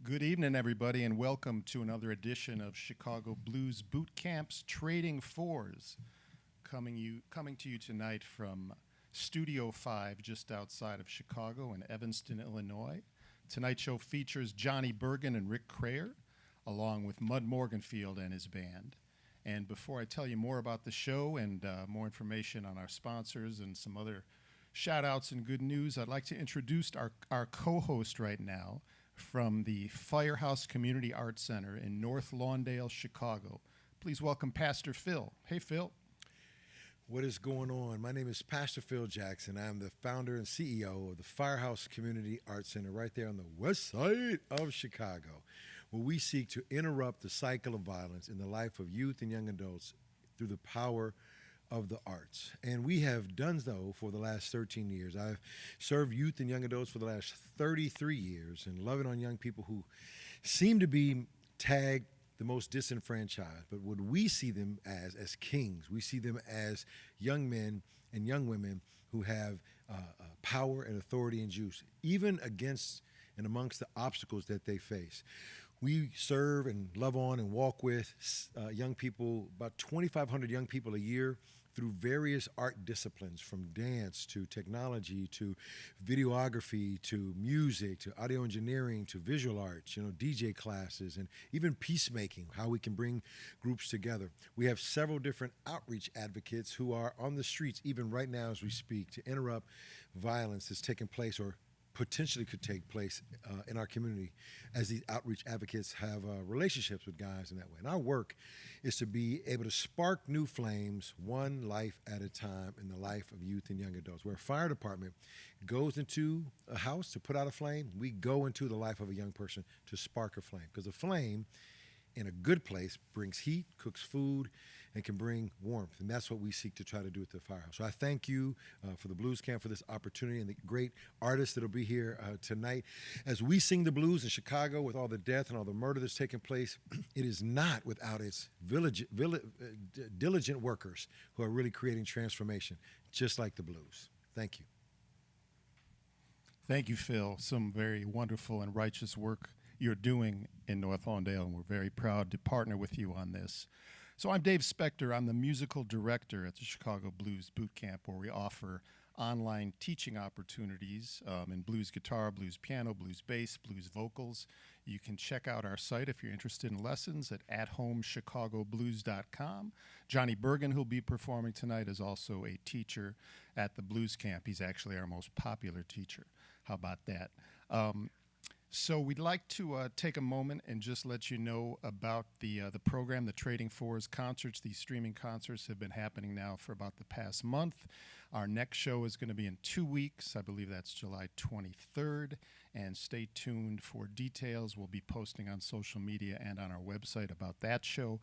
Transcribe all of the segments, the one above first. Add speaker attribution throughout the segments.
Speaker 1: Good evening, everybody, and welcome to another edition of Chicago Blues Bootcamp's Trading Fours, coming to you tonight from Studio 5, just outside of Chicago in Evanston, Illinois. Tonight's show features Johnny Burgin and Rick Kreher, along with Mud Morganfield and his band. And before I tell you more about the show and more information on our sponsors and some other shout-outs and good news, I'd like to introduce our co-host right now, from the Firehouse Community Arts Center in North Lawndale, Chicago. Please welcome Pastor Phil. Hey, Phil.
Speaker 2: What is going on? My name is Pastor Phil Jackson. I'm the founder and CEO of the Firehouse Community Arts Center right there on the west side of Chicago, where we seek to interrupt the cycle of violence in the life of youth and young adults through the power of the arts. And we have done so for the last 13 years. I've served youth and young adults for the last 33 years and loving on young people who seem to be tagged the most disenfranchised. But what we see them as kings, we see them as young men and young women who have power and authority and juice, even against and amongst the obstacles that they face. We serve and love on and walk with young people, about 2,500 young people a year, through various art disciplines, from dance to technology to videography to music to audio engineering to visual arts, DJ classes, and even peacemaking, how we can bring groups together. We have several different outreach advocates who are on the streets, even right now as we speak, to interrupt violence that's taking place or potentially could take place in our community, as these outreach advocates have relationships with guys in that way. And our work is to be able to spark new flames one life at a time in the life of youth and young adults. Where a fire department goes into a house to put out a flame, we go into the life of a young person to spark a flame. Because a flame in a good place brings heat, cooks food, and can bring warmth. And that's what we seek to try to do at the Firehouse. So I thank you for the Blues Camp for this opportunity and the great artists that will be here tonight. As we sing the blues in Chicago with all the death and all the murder that's taking place, it is not without its diligent workers who are really creating transformation, just like the blues. Thank you.
Speaker 1: Thank you, Phil. Some very wonderful and righteous work you're doing in North Lawndale, and we're very proud to partner with you on this. So I'm Dave Specter. I'm the musical director at the Chicago Blues Bootcamp, where we offer online teaching opportunities in blues guitar, blues piano, blues bass, blues vocals. You can check out our site if you're interested in lessons at athomechicagoblues.com. Johnny Burgin, who'll be performing tonight, is also a teacher at the Blues Camp. He's actually our most popular teacher. How about that? So we'd like to take a moment and just let you know about the program, the Trading Fours concerts. These streaming concerts have been happening now for about the past month. Our next show is going to be in 2 weeks. I believe that's July 23rd. And stay tuned for details. We'll be posting on social media and on our website about that show.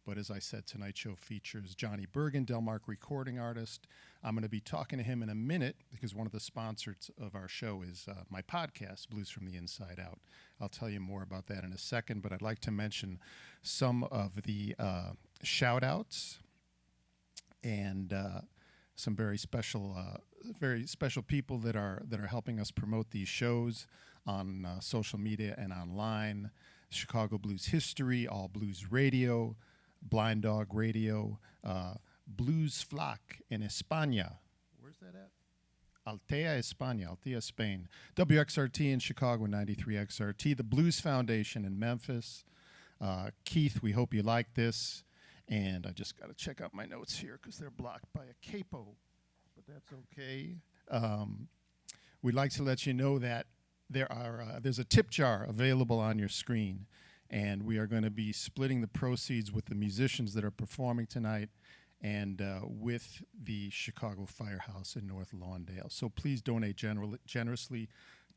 Speaker 1: But as I said, tonight's show features Johnny Burgin, Delmark recording artist. I'm going to be talking to him in a minute because one of the sponsors of our show is my podcast, Blues from the Inside Out. I'll tell you more about that in a second, but I'd like to mention some of the shout-outs and some very special people that are helping us promote these shows on social media and online. Chicago Blues History, All Blues Radio, Blind Dog Radio, Blues Flock in España. Where's that at? Altea, España, Altea, Spain. WXRT in Chicago, 93 XRT. The Blues Foundation in Memphis. Keith, we hope you like this. And I just got to check out my notes here because they're blocked by a capo, but that's okay. We'd like to let you know that there's a tip jar available on your screen. And we are going to be splitting the proceeds with the musicians that are performing tonight and with the Chicago Firehouse in North Lawndale. So please donate generously.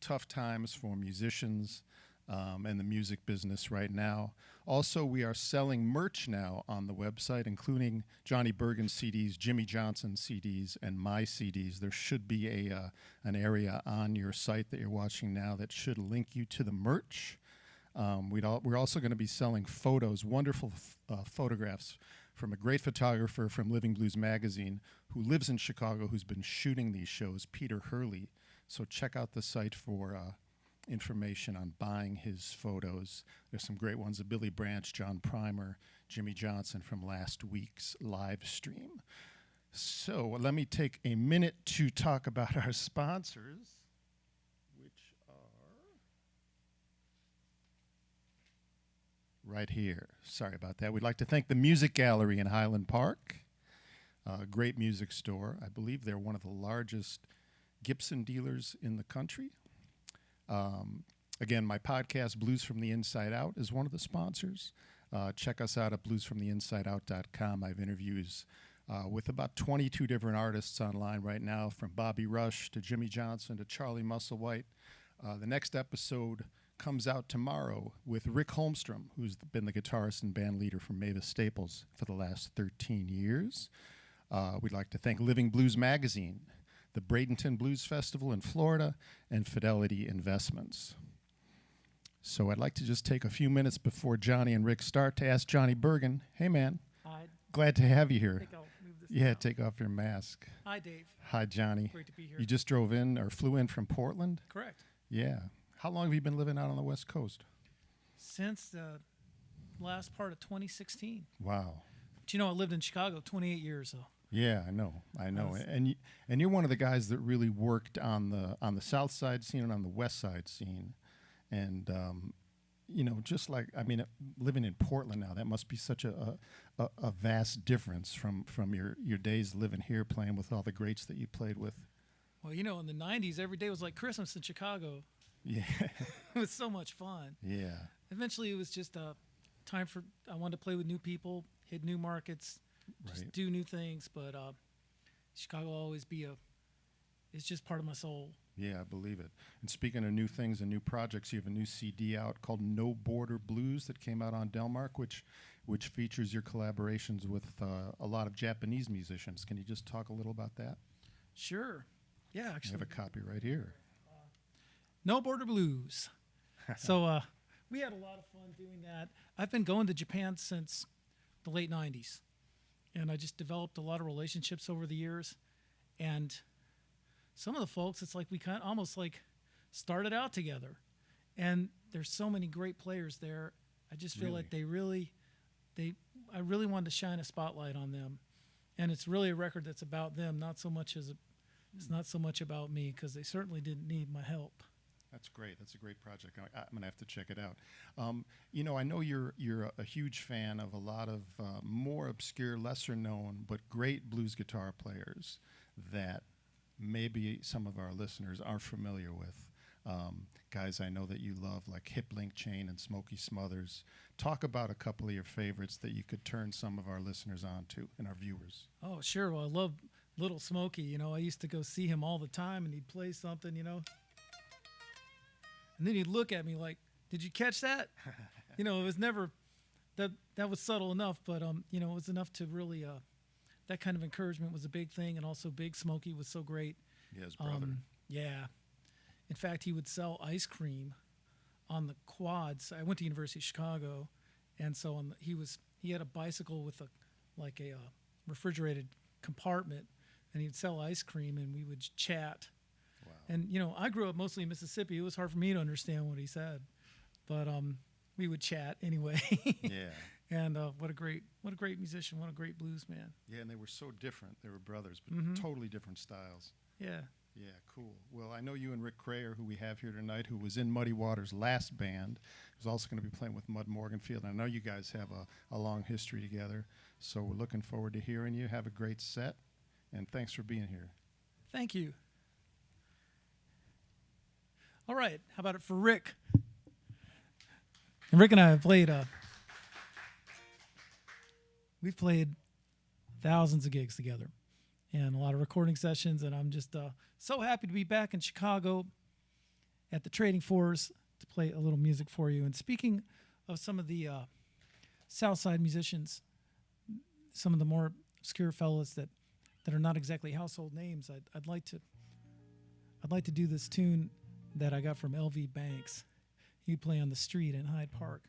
Speaker 1: Tough times for musicians and the music business right now. Also, we are selling merch now on the website, including Johnny Burgin CDs, Jimmy Johnson CDs, and my CDs. There should be an area on your site that you're watching now that should link you to the merch. We're also going to be selling photos, wonderful photographs from a great photographer from Living Blues Magazine who lives in Chicago, who's been shooting these shows, Peter Hurley. So check out the site for information on buying his photos. There's some great ones of Billy Branch, John Primer, Jimmy Johnson from last week's live stream. So let me take a minute to talk about our sponsors, which are right here. Sorry about that. We'd like to thank the Music Gallery in Highland Park, a great music store. I believe they're one of the largest Gibson dealers in the country. Again, my podcast, Blues from the Inside Out, is one of the sponsors. Check us out at bluesfromtheinsideout.com. I have interviews with about 22 different artists online right now, from Bobby Rush to Jimmy Johnson to Charlie Musselwhite. The next episode comes out tomorrow with Rick Holmstrom, who's been the guitarist and band leader for Mavis Staples for the last 13 years. We'd like to thank Living Blues Magazine, the Bradenton Blues Festival in Florida, and Fidelity Investments. So I'd like to just take a few minutes before Johnny and Rick start to ask Johnny Burgin, hey man, glad to have you here. Take off your mask.
Speaker 3: Hi, Dave.
Speaker 1: Hi, Johnny.
Speaker 3: Great to be here.
Speaker 1: You just drove in or flew in from Portland?
Speaker 3: Correct.
Speaker 1: Yeah. How long have you been living out on the West Coast?
Speaker 3: Since the last part of 2016.
Speaker 1: Wow.
Speaker 3: But you know, I lived in Chicago 28 years, so.
Speaker 1: Yeah, I know. And you're one of the guys that really worked on the South Side scene and on the West Side scene. And just like, living in Portland now, that must be such a vast difference from your days living here, playing with all the greats that you played with.
Speaker 3: Well, in the 90s, every day was like Christmas in Chicago.
Speaker 1: Yeah.
Speaker 3: It was so much fun.
Speaker 1: Yeah.
Speaker 3: Eventually, it was just time I wanted to play with new people, hit new markets, just do new things. But Chicago will always it's just part of my soul.
Speaker 1: Yeah, I believe it. And speaking of new things and new projects, you have a new CD out called No Border Blues that came out on Delmark, which features your collaborations with a lot of Japanese musicians. Can you just talk a little about that?
Speaker 3: Sure. Yeah, actually.
Speaker 1: I have a copy right here.
Speaker 3: No Border Blues. So we had a lot of fun doing that. I've been going to Japan since the late 90s, and I just developed a lot of relationships over the years. And some of the folks, it's like we kind of almost like started out together. And there's so many great players there. I just feel like I really wanted to shine a spotlight on them. And it's really a record that's about them, it's not so much about me, because they certainly didn't need my help.
Speaker 1: That's great. That's a great project. I'm going to have to check it out. I know you're a huge fan of a lot of more obscure, lesser known, but great blues guitar players that maybe some of our listeners are familiar with. Guys I know that you love, like Hip Link Chain and Smokey Smothers. Talk about a couple of your favorites that you could turn some of our listeners on to and our viewers.
Speaker 3: Oh, sure. Well, I love Little Smokey. I used to go see him all the time, and he'd play something, and then he'd look at me like, did you catch that? It was never, that was subtle enough, but, it was enough to really, that kind of encouragement was a big thing. And also Big Smokey was so great.
Speaker 1: Yeah, his brother.
Speaker 3: Yeah. In fact, he would sell ice cream on the quads. I went to University of Chicago, and so he had a bicycle with a refrigerated compartment, and he'd sell ice cream, and we would chat.
Speaker 1: Wow.
Speaker 3: And I grew up mostly in Mississippi. It was hard for me to understand what he said, but we would chat anyway.
Speaker 1: Yeah.
Speaker 3: And what a great musician, what a great blues man.
Speaker 1: Yeah, and they were so different. They were brothers, but totally different styles.
Speaker 3: Yeah.
Speaker 1: Yeah, cool. Well, I know you and Rick Kreher, who we have here tonight, who was in Muddy Waters' last band, who's also going to be playing with Mud Morganfield. I know you guys have a long history together, so we're looking forward to hearing you. Have a great set, and thanks for being here.
Speaker 3: Thank you. All right, how about it for Rick? And Rick and I have played, we've played thousands of gigs together and a lot of recording sessions, and I'm just so happy to be back in Chicago at the Trading Floors to play a little music for you. And speaking of some of the Southside musicians, some of the more obscure fellows that are not exactly household names, I'd like to do this tune that I got from L.V. Banks. He'd play on the street in Hyde Park.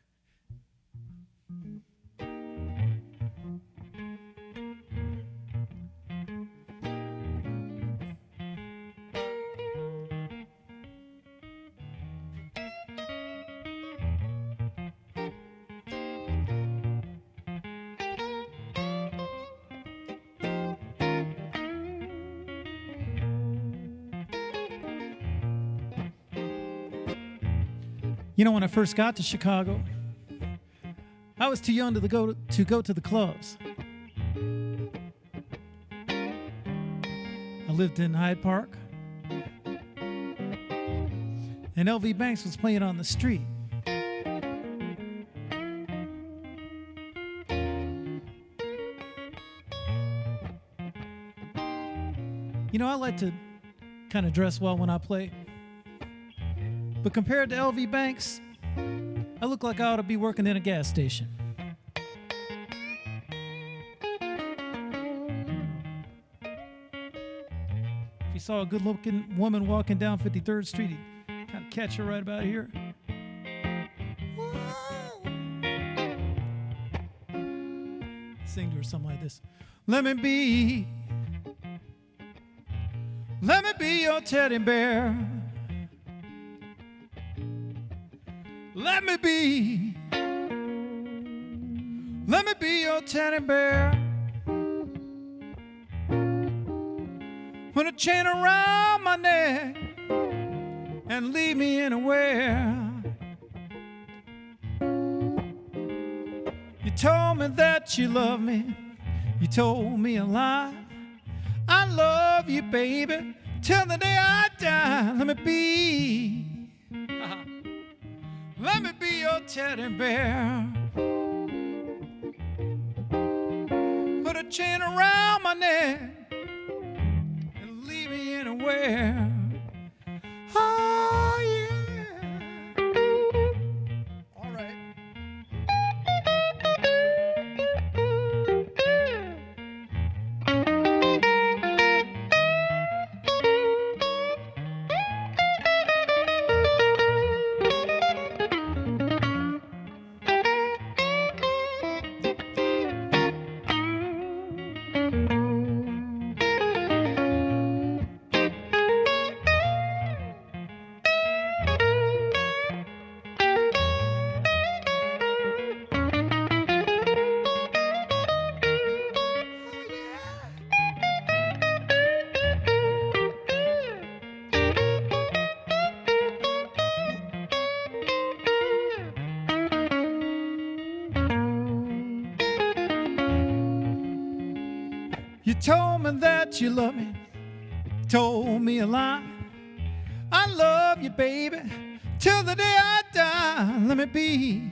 Speaker 3: You know, when I first got to Chicago, I was too young to go to the clubs. I lived in Hyde Park, and LV Banks was playing on the street. You know, I like to kind of dress well when I play, but compared to LV Banks, I look like I ought to be working in a gas station. If you saw a good-looking woman walking down 53rd Street, you'd kind of catch her right about here. Sing to her something like this. Let me be your teddy bear. Let me be your teddy bear. Put a chain around my neck and leave me anywhere. You told me that you love me. You told me a lie. I love you, baby, till the day I die. Let me be your teddy bear. Put a chain around my neck and leave me anywhere. Oh, yeah. All right. You told me that you love me, told me a lie. I love you, baby, till the day I die. Let me be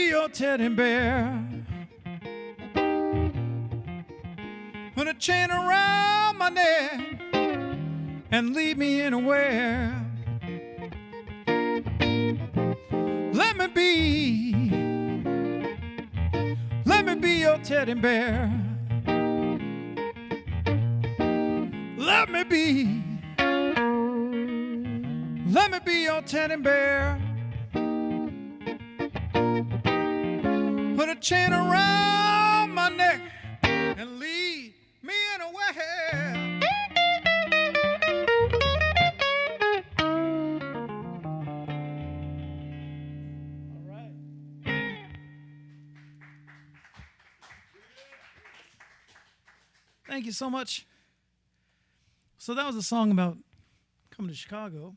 Speaker 3: your teddy bear. Put a chain around my neck and leave me anywhere. Let me be your teddy bear. Let me be your teddy bear. Put a chain around my neck and leave me anywhere. All right. Thank you so much. So that was a song about coming to Chicago.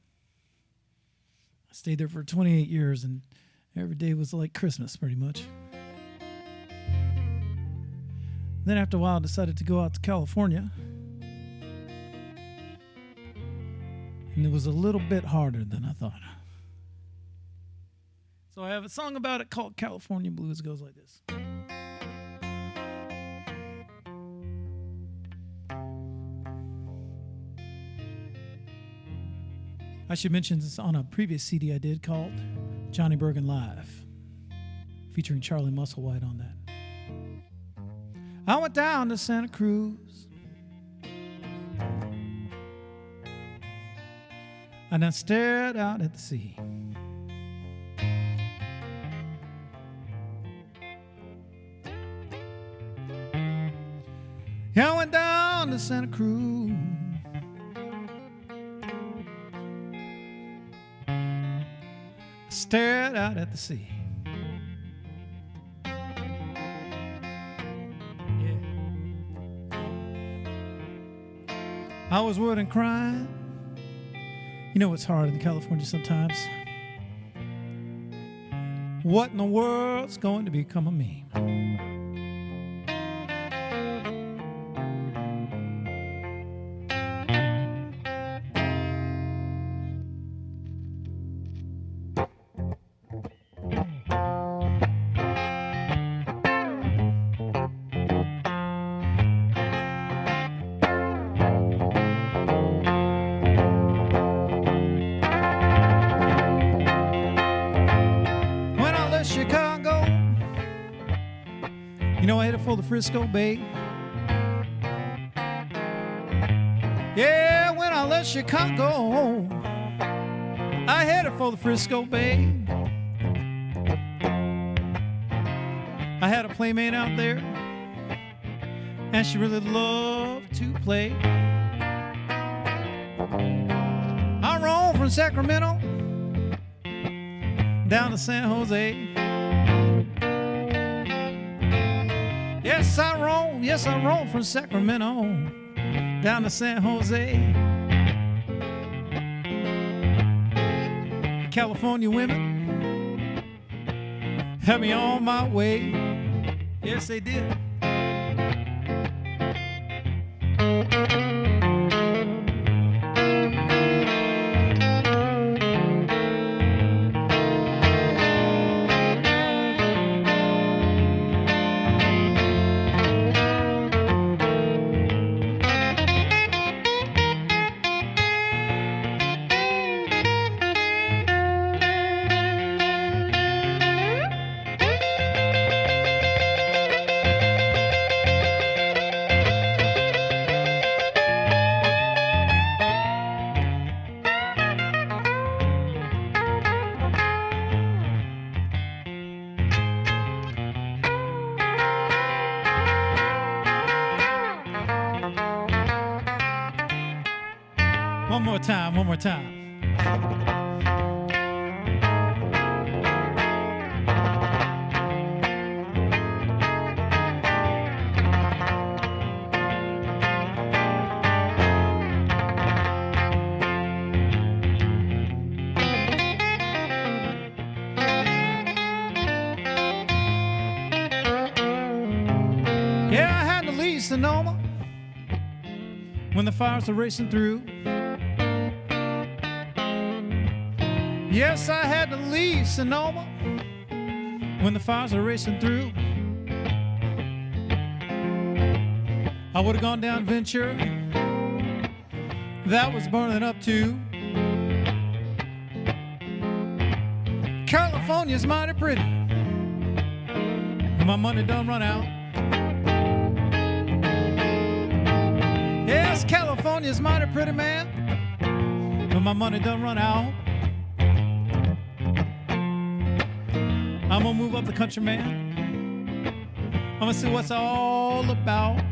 Speaker 3: I stayed there for 28 years, and every day was like Christmas, pretty much. Then after a while, I decided to go out to California. And it was a little bit harder than I thought. So I have a song about it called Californian Blues. It goes like this. I should mention this on a previous CD I did called Johnny Burgin Live, featuring Charlie Musselwhite on that. I went down to Santa Cruz and I stared out at the sea. Yeah, I went down to Santa Cruz. Stared out at the sea. Yeah. I was wood and crying You know it's hard in California sometimes. What in the world's going to become of me? Chicago, you know I headed for the Frisco Bay. Yeah, when I left Chicago, I headed for the Frisco Bay. I had a playmate out there, and she really loved to play. I roamed from Sacramento down to San Jose. Yes, I roamed from Sacramento down to San Jose. The California women had me on my way. Yes, they did. One more time. Yeah, I had to leave Sonoma when the fires were racing through. Yes, I had to leave Sonoma when the fires were racing through. I would have gone down Ventura, that was burning up too. California's mighty pretty, and my money done run out. Yes, California's mighty pretty, man, but my money done run out. I'm gonna move up the country, man. I'm gonna see what's all about.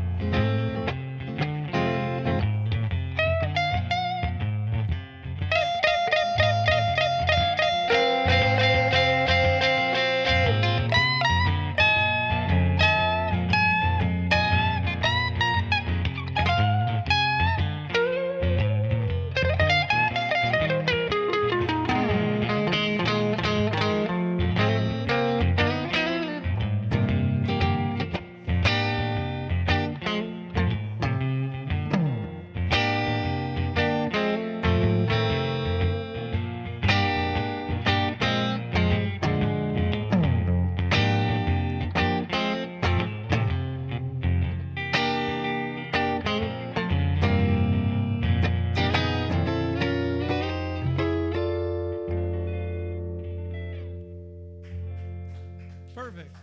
Speaker 3: Perfect.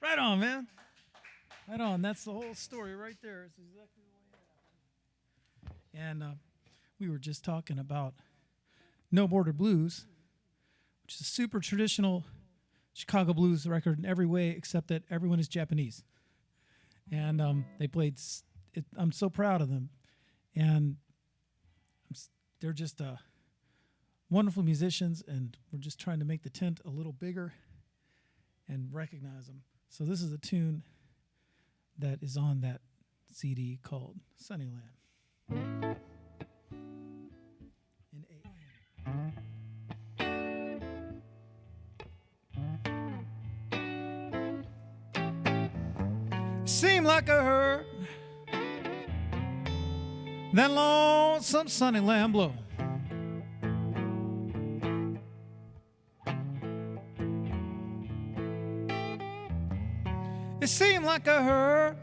Speaker 3: Right on, man. Right on. That's the whole story right there. It's exactly the way it happened. And we were just talking about No Border Blues, which is a super traditional Chicago blues record in every way except that everyone is Japanese. And they played it. I'm so proud of them. And they're just wonderful musicians, and we're just trying to make the tent a little bigger and recognize them. So this is a tune that is on that CD called Sunnyland. Seemed like I heard that lonesome sunny land blow. It seemed like I heard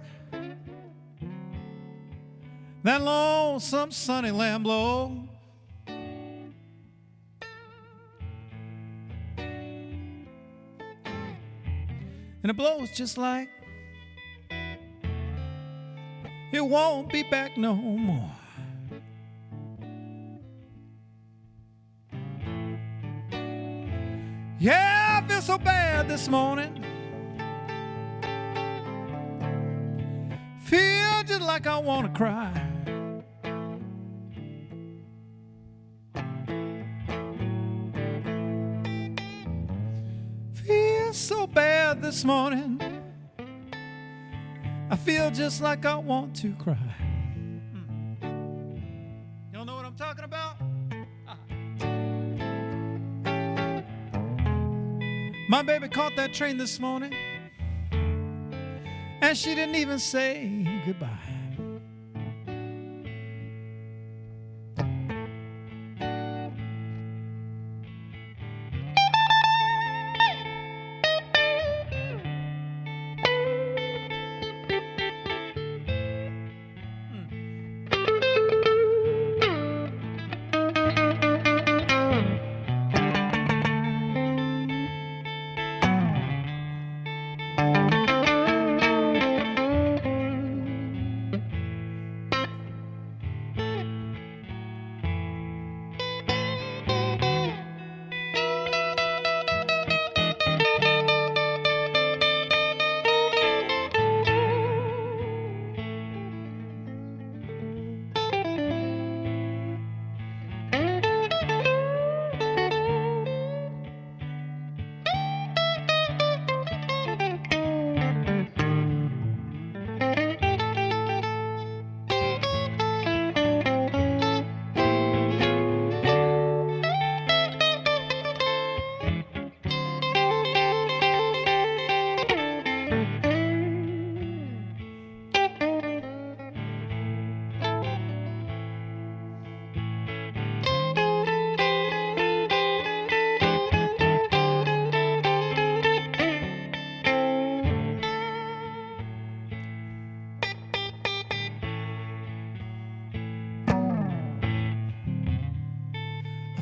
Speaker 3: that lonesome sunny land blow. And it blows just like it won't be back no more. Yeah, I feel so bad this morning. Feel just like I want to cry. Feel so bad this morning. I feel just like I want to cry. Y'all know what I'm talking about? My baby caught that train this morning, and she didn't even say goodbye.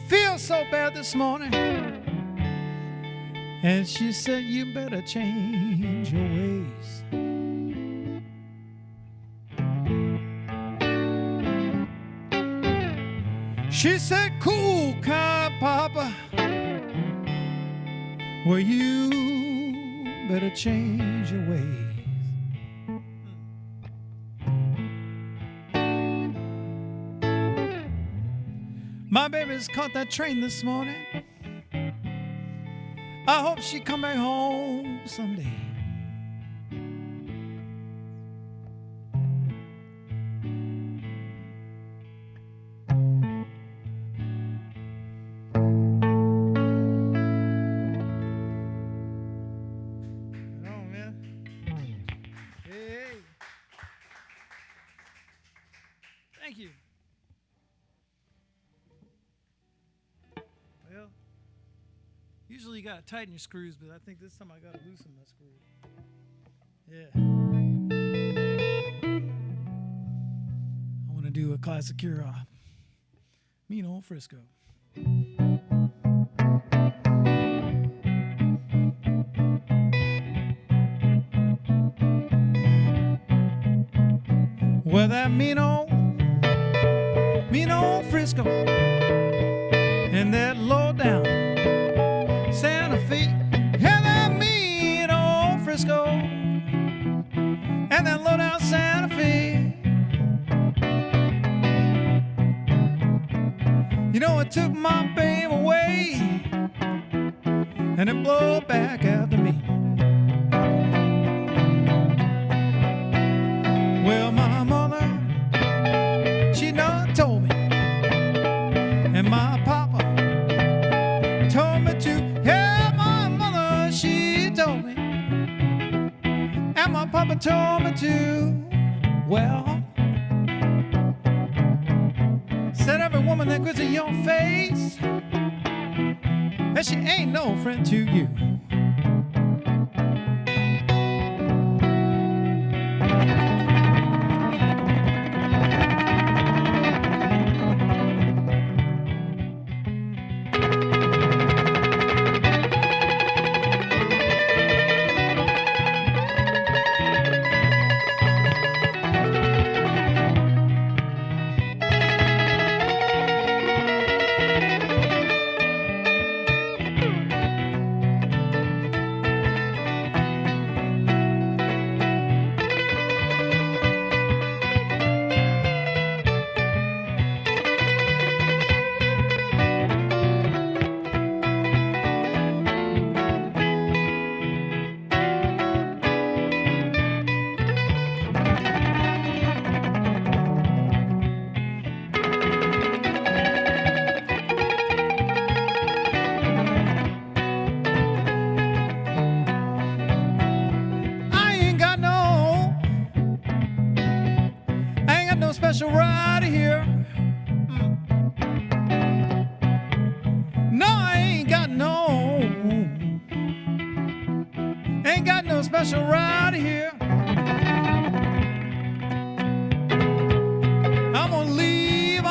Speaker 3: Feel so bad this morning. And she said, you better change your ways. She said, cool, kind papa, well, you better change your ways. My baby's caught that train this morning. I hope she come back home someday. Right on, man. Hey. Thank you. Well, usually you gotta tighten your screws, but I think this time I gotta loosen my screws. Yeah. I want to do a classic here, mean old Frisco. Well, that mean old Frisco and that low down Santa Fe, yeah, that mean old Frisco and that low down Santa Fe. You know, it took my babe away and it blew back out to me. Well, my mother, she done told me, and my papa told me too. Yeah, my mother, she told me, and my papa told me to. Well, said every woman that grits in your face, that she ain't no friend to you. Special right here. No, I ain't got no special right here. I'm gonna leave,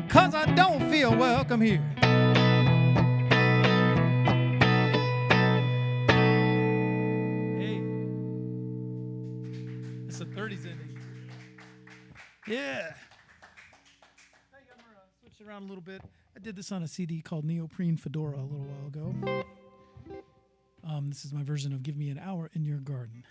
Speaker 3: 'cause I don't feel welcome here. Hey, it's a 30s ending. Yeah. Hey, I'm gonna switch it around a little bit. I did this on a CD called Neoprene Fedora a little while ago. This is my version of Give Me an Hour in Your Garden.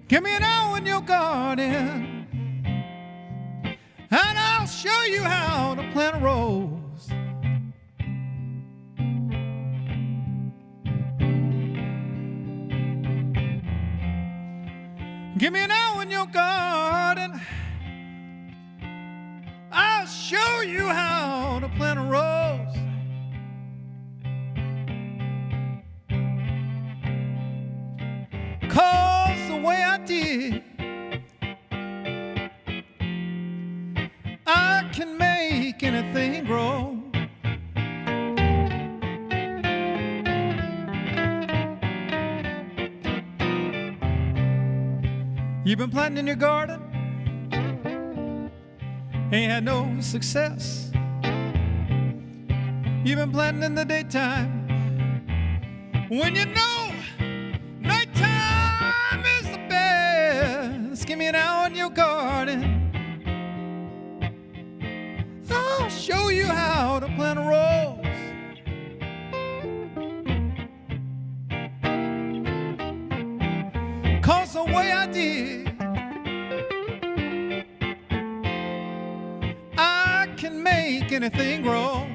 Speaker 3: Give me an hour in your garden, and I'll show you how to plant a rose. Give me an hour in your garden, I'll show you how to plant a rose. Cause the way I did, I can make anything grow. You've been planting in your garden, ain't had no success. You've been planting in the daytime, when you know nighttime is the best. Give me an hour in your garden, I'll show you how to plant a rose. Cause the way I did, I can make anything grow.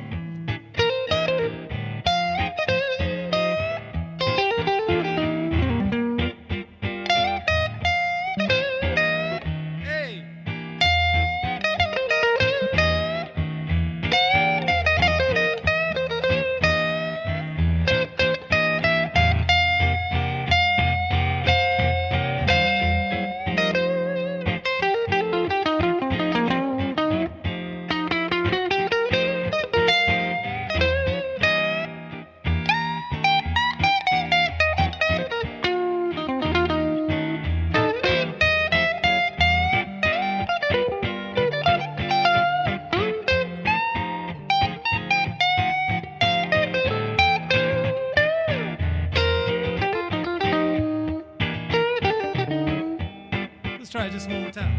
Speaker 3: just one more time.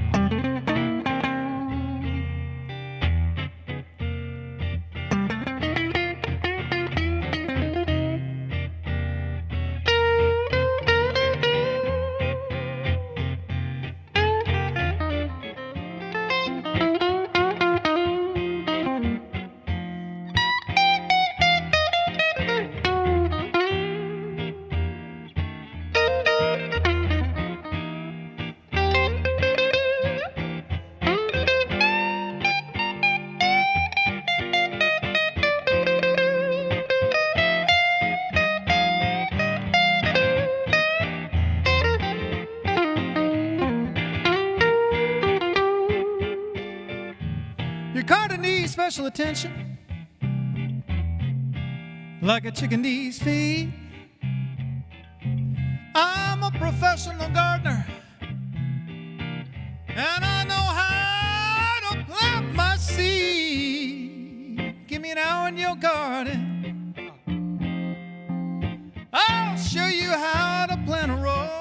Speaker 3: Your garden needs special attention, like a chicken needs feed. I'm a professional gardener, and I know how to plant my seed. Give me an hour in your garden, I'll show you how to plant a rose.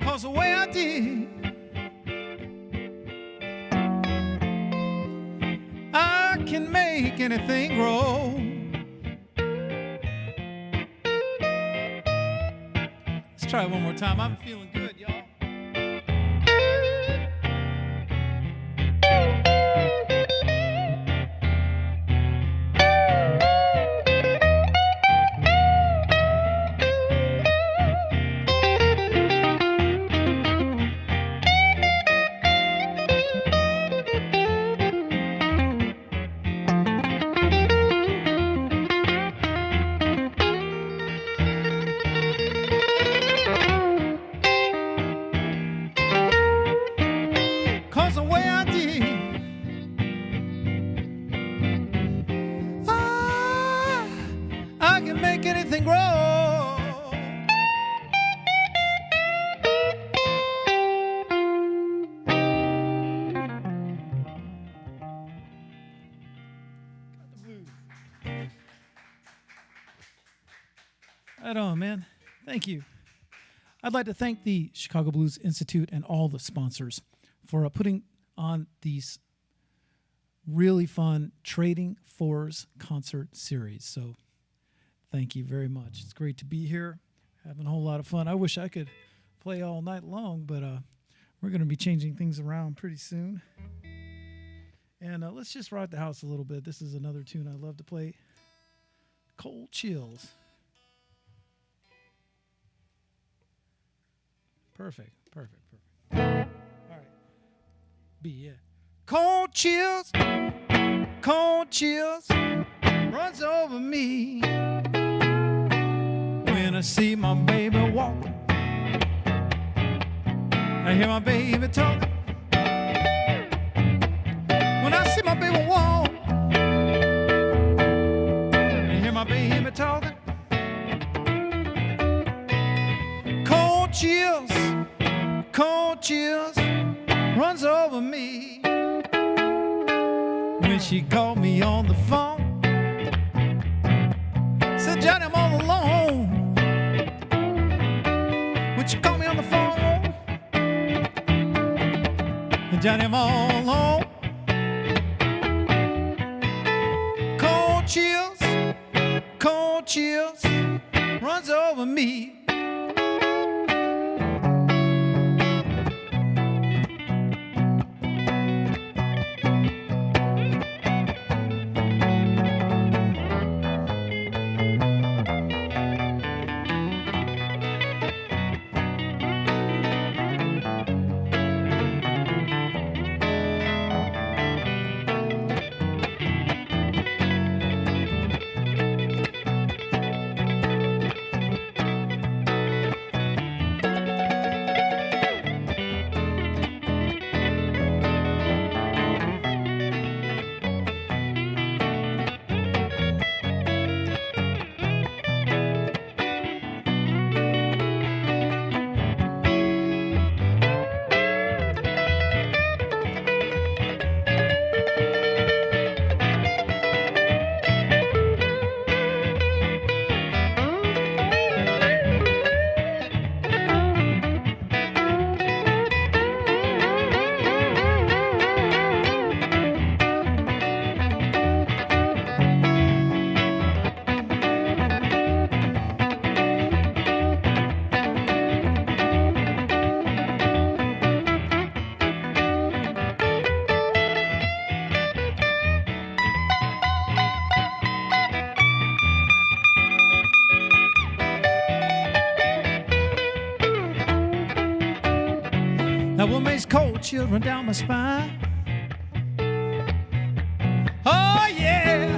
Speaker 3: 'Cause the way I did, I can make anything grow. Let's try it one more time. I'm feeling good, y'all. Right on, man. Thank you. I'd like to thank the Chicago Blues Institute and all the sponsors for putting on these really fun Trading Fours concert series. So thank you very much. It's great to be here, having a whole lot of fun. I wish I could play all night long, but we're going to be changing things around pretty soon. And let's just rock the house a little bit. This is another tune I love to play, Cold Chills. Perfect. All right. B, yeah. Cold chills runs over me when I see my baby walking. I hear my baby talking. When I see my baby walk, I hear my baby talking. Cold chills runs over me when she called me on the phone. Said, Johnny, I'm all alone. When she called me on the phone, said, Johnny, I'm all alone. Cold chills runs over me. That what makes cold chills run down my spine. Oh yeah.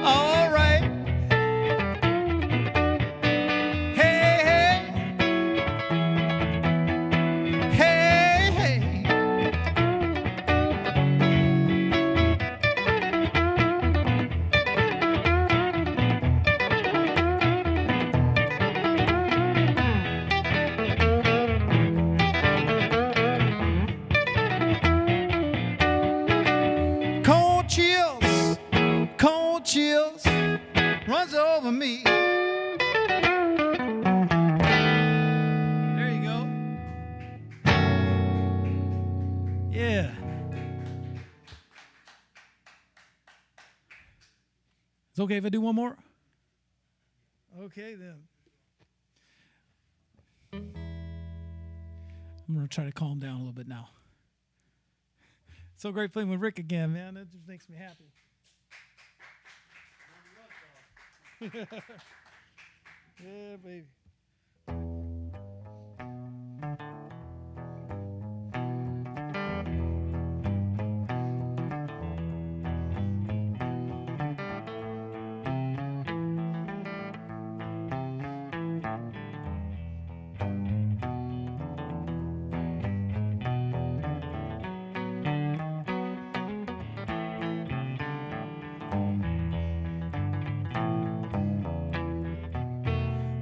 Speaker 3: All right. Hey, hey. Hey, hey. Cold chills runs over me. There you go. Yeah. It's okay if I do one more? Okay, then. I'm going to try to calm down a little bit now. So great playing with Rick again, man. That just makes me happy. Yeah, baby.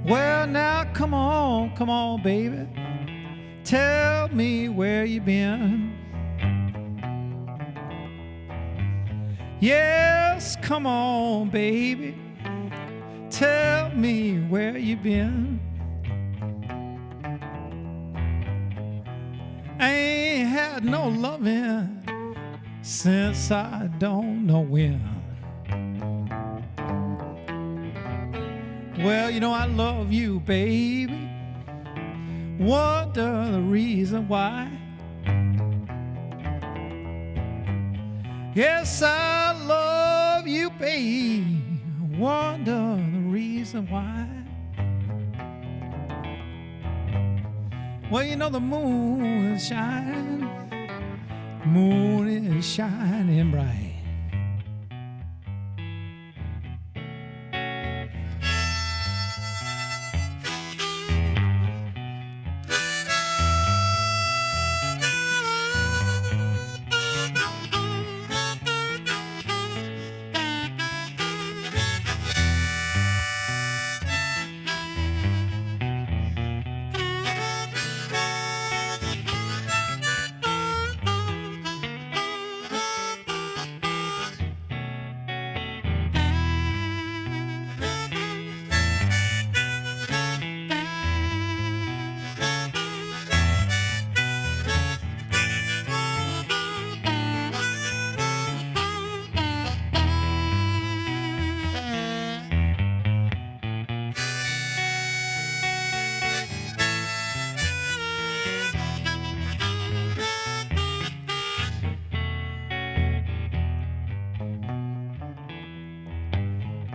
Speaker 3: Well, now come on, baby. Tell me where you been. Yes, come on, baby. Tell me where you been. I ain't had no loving since I don't know when. Well, you know I love you, baby. Wonder the reason why. Yes, I love you, baby. Wonder the reason why. Well, you know the moon is shining. Moon is shining bright.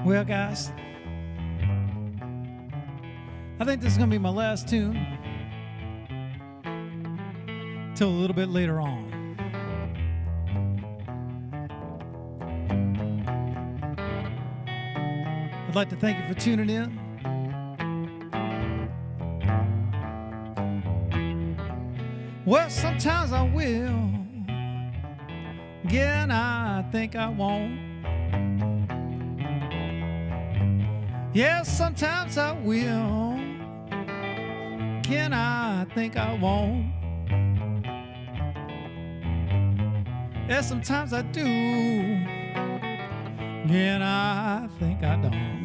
Speaker 3: Well, guys, I think this is going to be my last tune till a little bit later on. I'd like to thank you for tuning in. Well, sometimes I will. Again, I think I won't. Yes, sometimes I will. Again, I think I won't. Yes, sometimes I do. Again, I think I don't.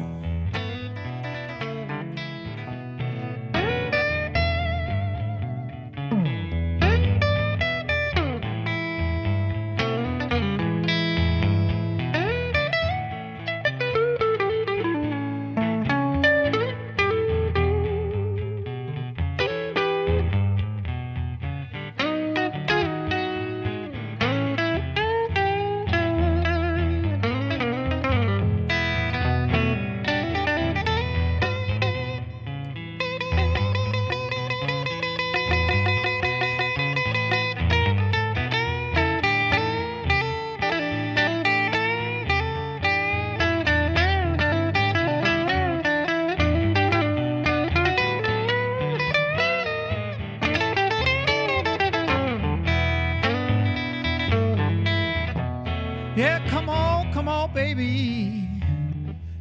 Speaker 3: baby,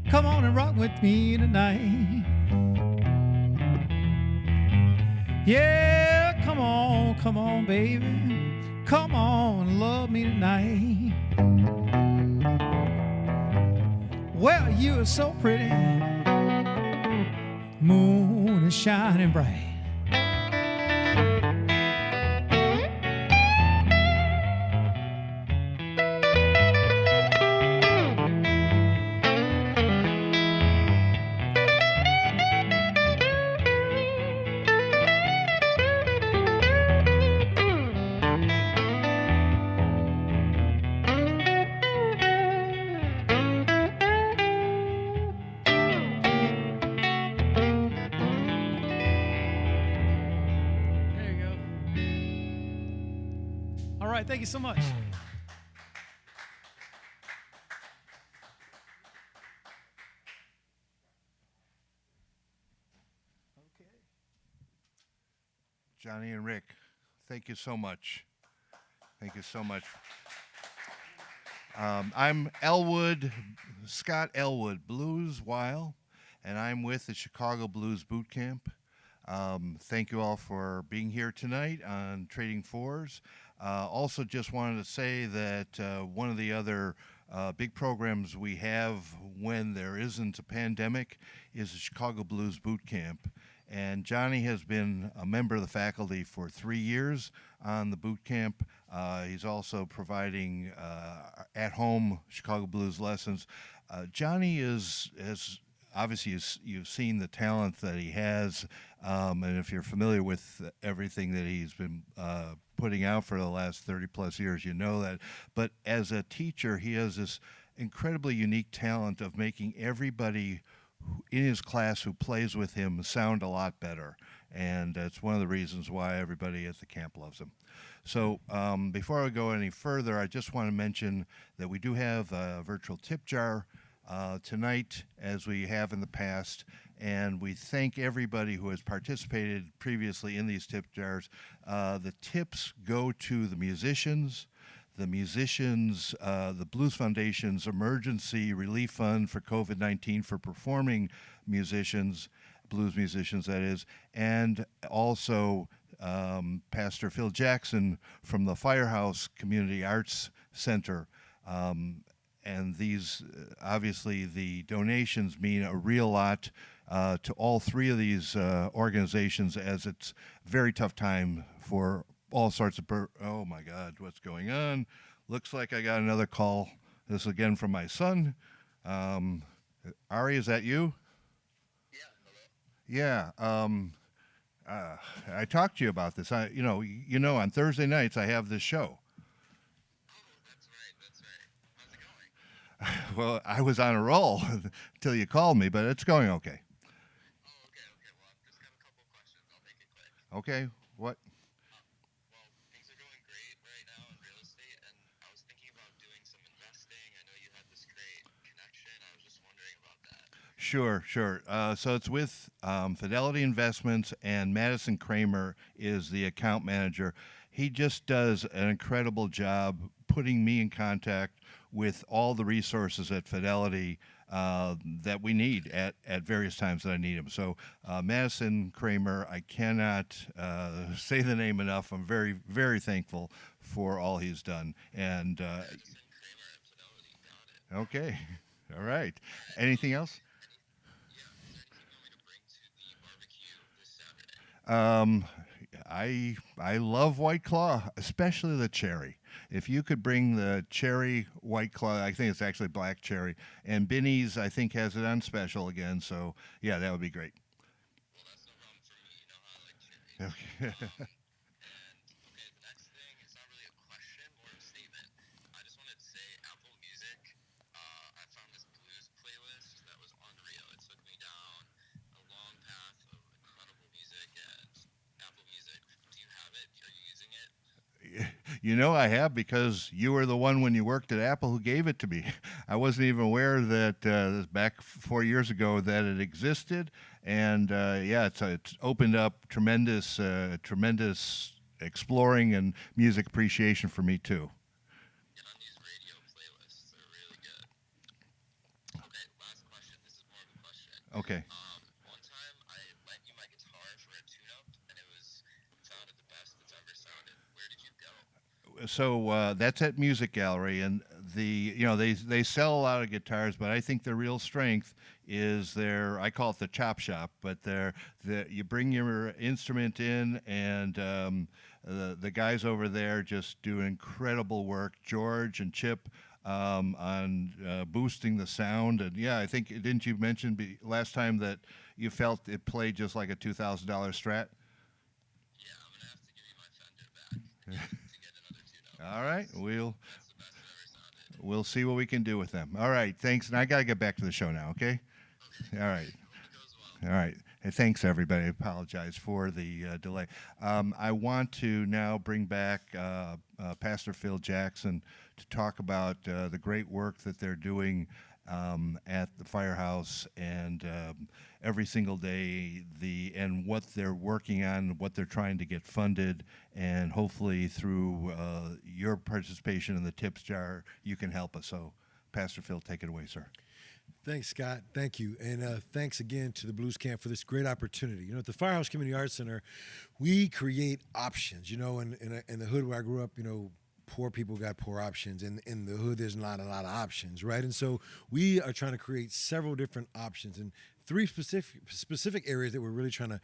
Speaker 3: come on and rock with me tonight. Yeah, come on, baby, come on and love me tonight. Well, you're so pretty, moon is shining bright. Thank you so much.
Speaker 4: Johnny and Rick, thank you so much. Thank you so much. I'm Scott Elwood, Blues While, and I'm with the Chicago Blues Bootcamp. Thank you all for being here tonight on Trading Fours. Also just wanted to say that one of the other big programs we have when there isn't a pandemic is the Chicago Blues Boot Camp. And Johnny has been a member of the faculty for 3 years on the boot camp. He's also providing at-home Chicago Blues lessons. Johnny is obviously you've seen the talent that he has, and if you're familiar with everything that he's been putting out for the last 30 plus years, you know that. But as a teacher, he has this incredibly unique talent of making everybody in his class who plays with him sound a lot better. And that's one of the reasons why everybody at the camp loves him. So before I go any further, I just want to mention that we do have a virtual tip jar tonight, as we have in the past, and we thank everybody who has participated previously in these tip jars. The tips go to the musicians, the Blues Foundation's Emergency Relief Fund for COVID-19 for performing musicians, blues musicians that is, and also Pastor Phil Jackson from the Firehouse Community Arts Center. And these, obviously, the donations mean a real lot to all three of these organizations, as it's a very tough time for all sorts of, oh my God, what's going on? Looks like I got another call. This again from my son. Ari, is that you? Yeah. I talked to you about this. You know, on Thursday nights I have this show. Well, I was on a roll until you called me, but it's going okay.
Speaker 5: Oh, okay. Well, I've just got a couple questions. I'll make it quick.
Speaker 4: Okay, what?
Speaker 5: Well, things are going great right now in real estate, and I was thinking about doing some investing. I know you had this great connection. I was just wondering about that.
Speaker 4: Sure. So it's with Fidelity Investments, and Madison Kreher is the account manager. He just does an incredible job putting me in contact with all the resources at Fidelity that we need at various times that I need them. So Madison Kreher, I cannot say the name enough. I'm very, very thankful for all he's done. And
Speaker 5: Madison Kreher at Fidelity. Got it.
Speaker 4: okay, all right. Anything else?
Speaker 5: Yeah. Is there anything you want me to bring to the barbecue this Saturday?
Speaker 4: I love White Claw, especially the cherry. If you could bring the cherry White Claw, I think it's actually black cherry, and Binny's, I think, has it on special again. So yeah, that would be great.
Speaker 5: Well, that's no problem for me. You know how I like cherry.
Speaker 4: Okay.
Speaker 5: Okay, the next thing, it's not really a question, more of a statement. I just wanted to say Apple Music, I found this blues playlist that was unreal. It took me down a long path of incredible music, and Apple Music, do you have it? Are you using it?
Speaker 4: You know I have, because you were the one when you worked at Apple who gave it to me. I wasn't even aware that back 4 years ago that it existed, and yeah, it's opened up tremendous exploring and music appreciation for me too.
Speaker 5: Get on these radio playlists. They're really good.
Speaker 4: Okay.
Speaker 5: One time I lent you my guitar for a tune-up, and it sounded the best it's ever sounded. Where did you go?
Speaker 4: So that's at Music Gallery, and they sell a lot of guitars, but I think their real strength is their, I call it the chop shop, but you bring your instrument in, and the guys over there just do incredible work. George and Chip on boosting the sound, and yeah, I think, didn't you mention last time that you felt it played just like a $2,000 Strat?
Speaker 5: Yeah, I'm gonna have to give you my Fender back to get another tune-up.
Speaker 4: All right, we'll
Speaker 5: That's the best it ever sounded.
Speaker 4: we'll see what we can do with them. All right, thanks, and I gotta get back to the show now. Okay. All right.
Speaker 5: Hope it goes well.
Speaker 4: All right. Hey, thanks, everybody. I apologize for the delay. I want to now bring back Pastor Phil Jackson to talk about the great work that they're doing at the firehouse, and every single day, and what they're working on, what they're trying to get funded, and hopefully through your participation in the tips jar, you can help us. So, Pastor Phil, take it away, sir.
Speaker 2: Thanks, Scott. Thank you. And thanks again to the Blues Camp for this great opportunity. At the Firehouse Community Arts Center, we create options. In the hood where I grew up, poor people got poor options. In the hood, there's not a lot of options, right? And so we are trying to create several different options and three specific areas that we're really trying to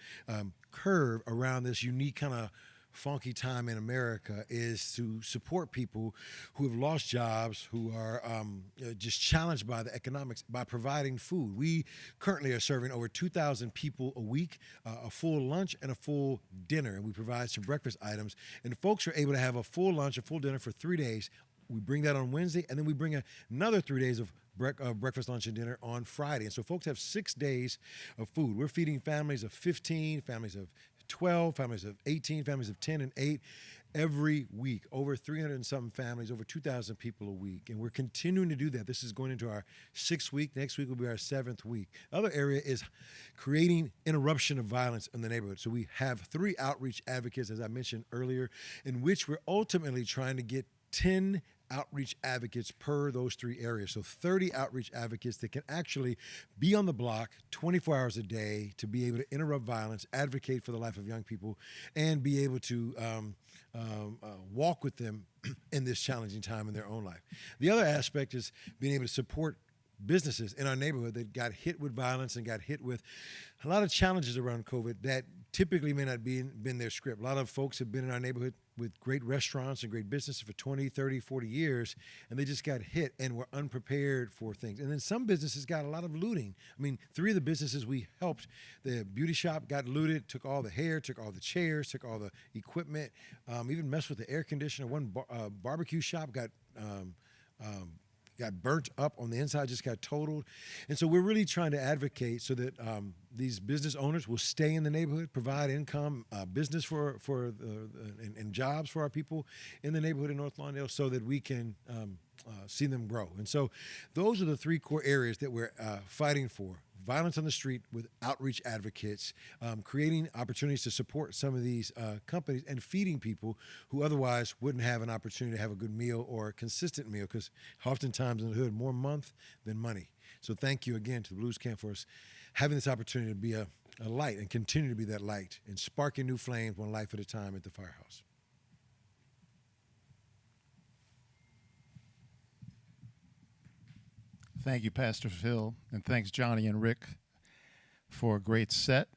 Speaker 2: curve around this unique kind of funky time in America is to support people who have lost jobs, who are just challenged by the economics, by providing food. We currently are serving over 2,000 people a week, a full lunch and a full dinner, and we provide some breakfast items. And folks are able to have a full lunch, a full dinner for 3 days. We bring that on Wednesday, and then we bring another 3 days of breakfast, lunch, and dinner on Friday. And so folks have 6 days of food. We're feeding families of 15, families of 12, families of 18, families of 10 and 8 every week. Over 300 and something families, over 2,000 people a week. And we're continuing to do that. This is going into our 6th week. Next week will be our 7th week. Other area is creating interruption of violence in the neighborhood. So we have 3 outreach advocates, as I mentioned earlier, in which we're ultimately trying to get 10 outreach advocates per those 3 areas. So 30 outreach advocates that can actually be on the block 24 hours a day to be able to interrupt violence, advocate for the life of young people, and be able to walk with them in this challenging time in their own life. The other aspect is being able to support businesses in our neighborhood that got hit with violence and got hit with a lot of challenges around COVID that typically may not been their script. A lot of folks have been in our neighborhood with great restaurants and great businesses for 20, 30, 40 years, and they just got hit and were unprepared for things. And then some businesses got a lot of looting. I mean, 3 of the businesses we helped, the beauty shop got looted, took all the hair, took all the chairs, took all the equipment, even messed with the air conditioner. One barbecue shop got burnt up on the inside, just got totaled. And so we're really trying to advocate so that these business owners will stay in the neighborhood, provide income, business and jobs for our people in the neighborhood in North Lawndale so that we can see them grow. And so those are the 3 core areas that we're fighting for. Violence on the street with outreach advocates, creating opportunities to support some of these companies, and feeding people who otherwise wouldn't have an opportunity to have a good meal or a consistent meal, because oftentimes in the hood, more month than money. So thank you again to the Blues Camp for us having this opportunity to be a light and continue to be that light and sparking new flames one life at a time at the firehouse.
Speaker 1: Thank you, Pastor Phil, and thanks, Johnny and Rick, for a great set.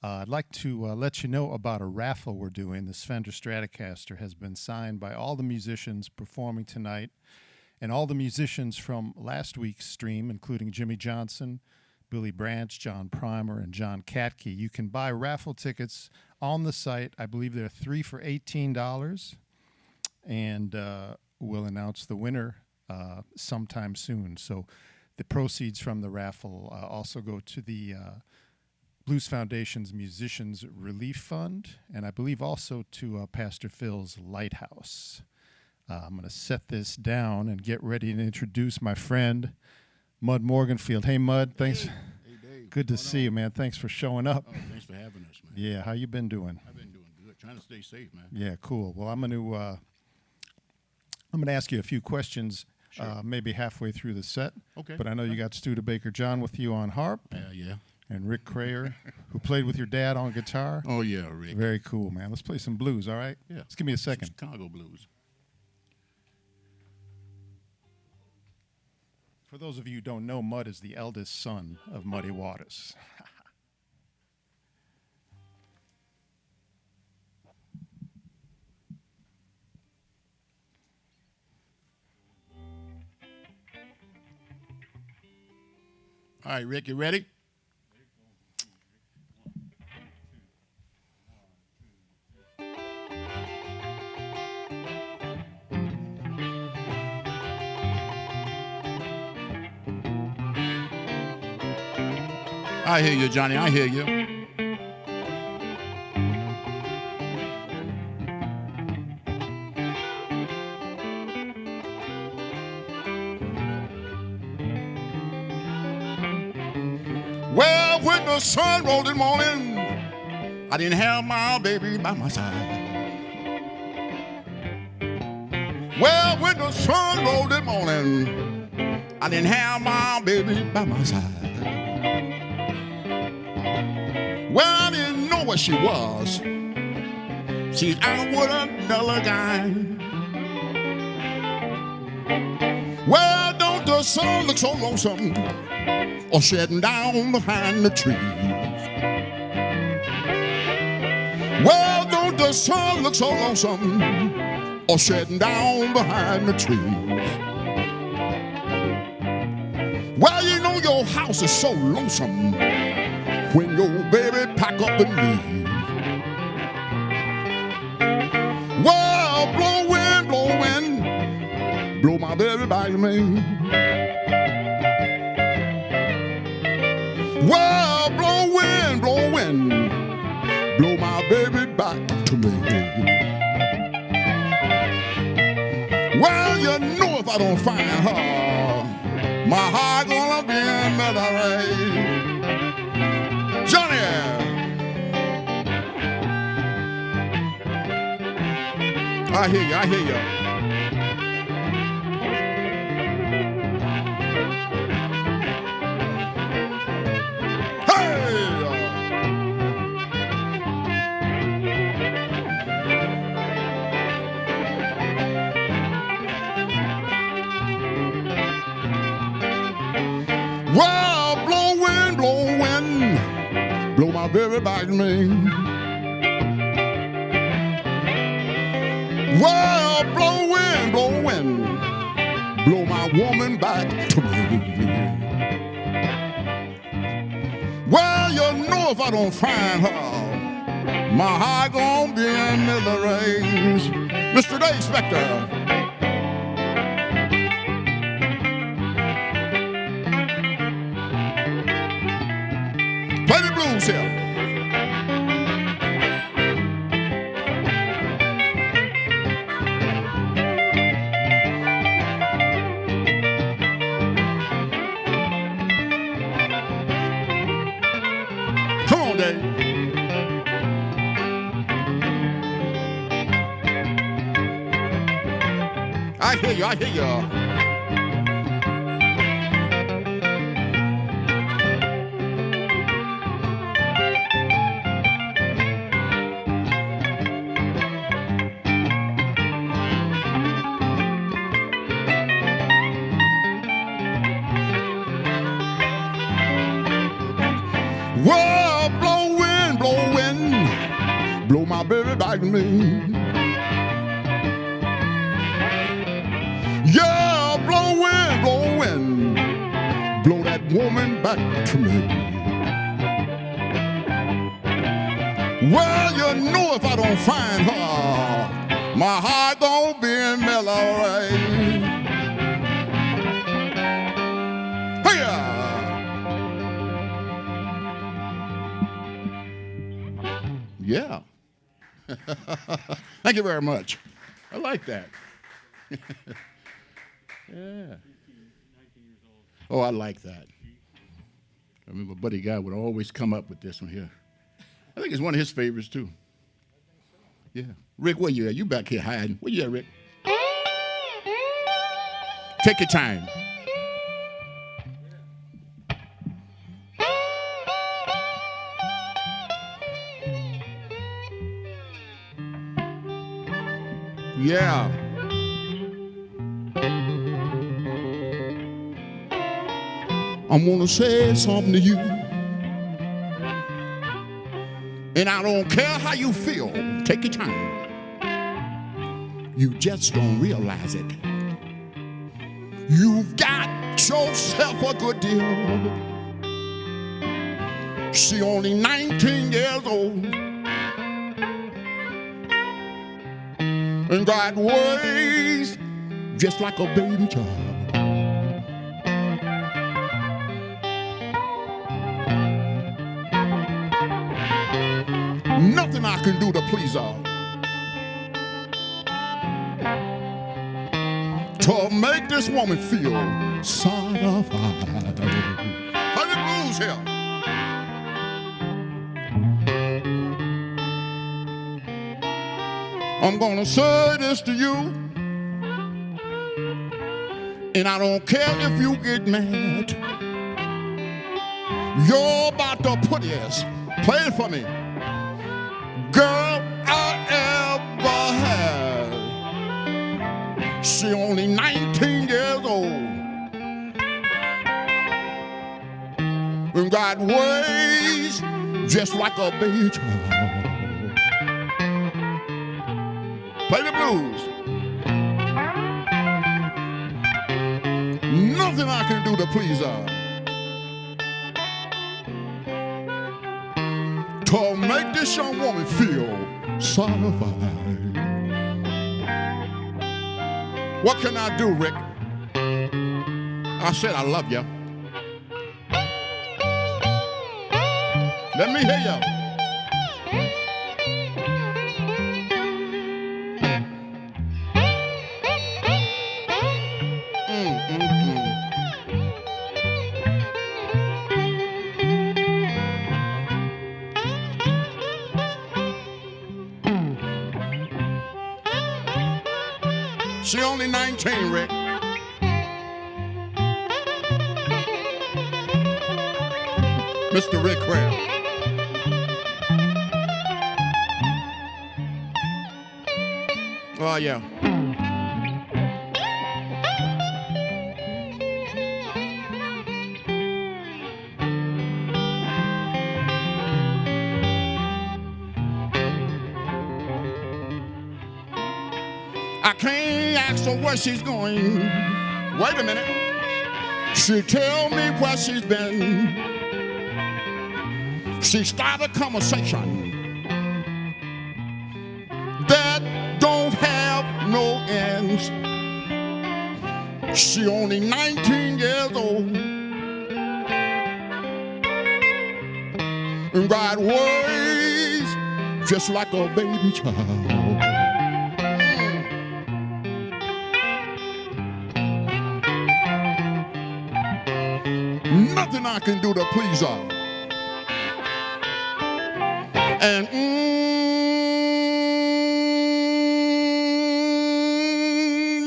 Speaker 1: I'd like to let you know about a raffle we're doing. This Fender Stratocaster has been signed by all the musicians performing tonight, and all the musicians from last week's stream, including Jimmy Johnson, Billy Branch, John Primer, and John Katke. You can buy raffle tickets on the site. I believe there are 3 for $18, and we'll announce the winner sometime soon. So the proceeds from the raffle also go to the Blues Foundation's Musicians Relief Fund, and I believe also to Pastor Phil's Lighthouse. I'm going to set this down and get ready to introduce my friend, Mud Morganfield. Hey, Mud. Thanks.
Speaker 6: Hey, Dave.
Speaker 1: Good to see you, man. Thanks for showing up.
Speaker 6: Oh, thanks for having us, man.
Speaker 1: Yeah, how you been doing?
Speaker 6: I've been doing good. Trying to stay safe, man.
Speaker 1: Yeah, cool. Well, I'm going to ask you a few questions maybe halfway through the set.
Speaker 6: Okay.
Speaker 1: But I know you got Studebaker John with you on harp,
Speaker 6: Yeah.
Speaker 1: and Rick Kreher, who played with your dad on guitar.
Speaker 6: Oh, yeah, Rick.
Speaker 1: Very cool, man. Let's play some blues, all right?
Speaker 6: Yeah.
Speaker 1: Just give me a second.
Speaker 6: Chicago Blues.
Speaker 1: For those of you who don't know, Mud is the eldest son of Muddy Waters.
Speaker 6: All right, Rick, you ready? I hear you, Johnny. I hear you. Well, when the sun rose in the morning, I didn't have my baby by my side. Well, when the sun rose in the morning, I didn't have my baby by my side. Well, I didn't know where she was. She's out with another guy. Well, don't the sun look so lonesome, or shedding down behind the trees? Well, don't the sun look so lonesome, or shedding down behind the trees? Well, you know your house is so lonesome when your baby pack up and leave. Well, blow wind, blow my baby back to me. Well, blow wind, blow my baby back to me. Well, you know if I don't find her, my heart gonna be in misery. Johnny! I hear you, I hear you. Well, blow wind, blow my baby back to me. Well, blow wind, blow my woman back to me. Well, you know if I don't find her, my heart gonna be in misery. Mr. Dave Specter. Play the blues here. Come on, Dave. I hear you, I hear you. Well, blow wind, blow my baby back to me. Yeah, blow wind, blow that woman back to me. Well, you know if I don't find her, my heart gonna be in melancholy. Yeah. Thank you very much. I like that. Yeah. Oh, I like that. I remember Buddy Guy would always come up with this one here. I think it's one of his favorites, too. Yeah. Rick, where you at? You back here hiding. Where you at, Rick? Take your time. Yeah. I'm gonna say something to you. And I don't care how you feel. Take your time. You just don't realize it. You've got yourself a good deal. She only 19 years old. And got ways just like a baby child. Nothing I can do to please her. To make this woman feel satisfied. Honey Blues here. I'm gonna say this to you, and I don't care if you get mad. You're about to put this. Play it for me. Girl I ever had. She only 19 years old. And got ways just like a baby child. Play the blues. Nothing I can do to please her. To make this young woman feel satisfied. What can I do, Rick? I said I love you. Let me hear you. She only 19, Rick. Mr. Rick Kreher. Oh, yeah. I can't ask her where she's going. Wait a minute. She tell me where she's been. She started a conversation that don't have no ends. She only 19 years old. And got ways just like a baby child. Nothing I can do to please her. And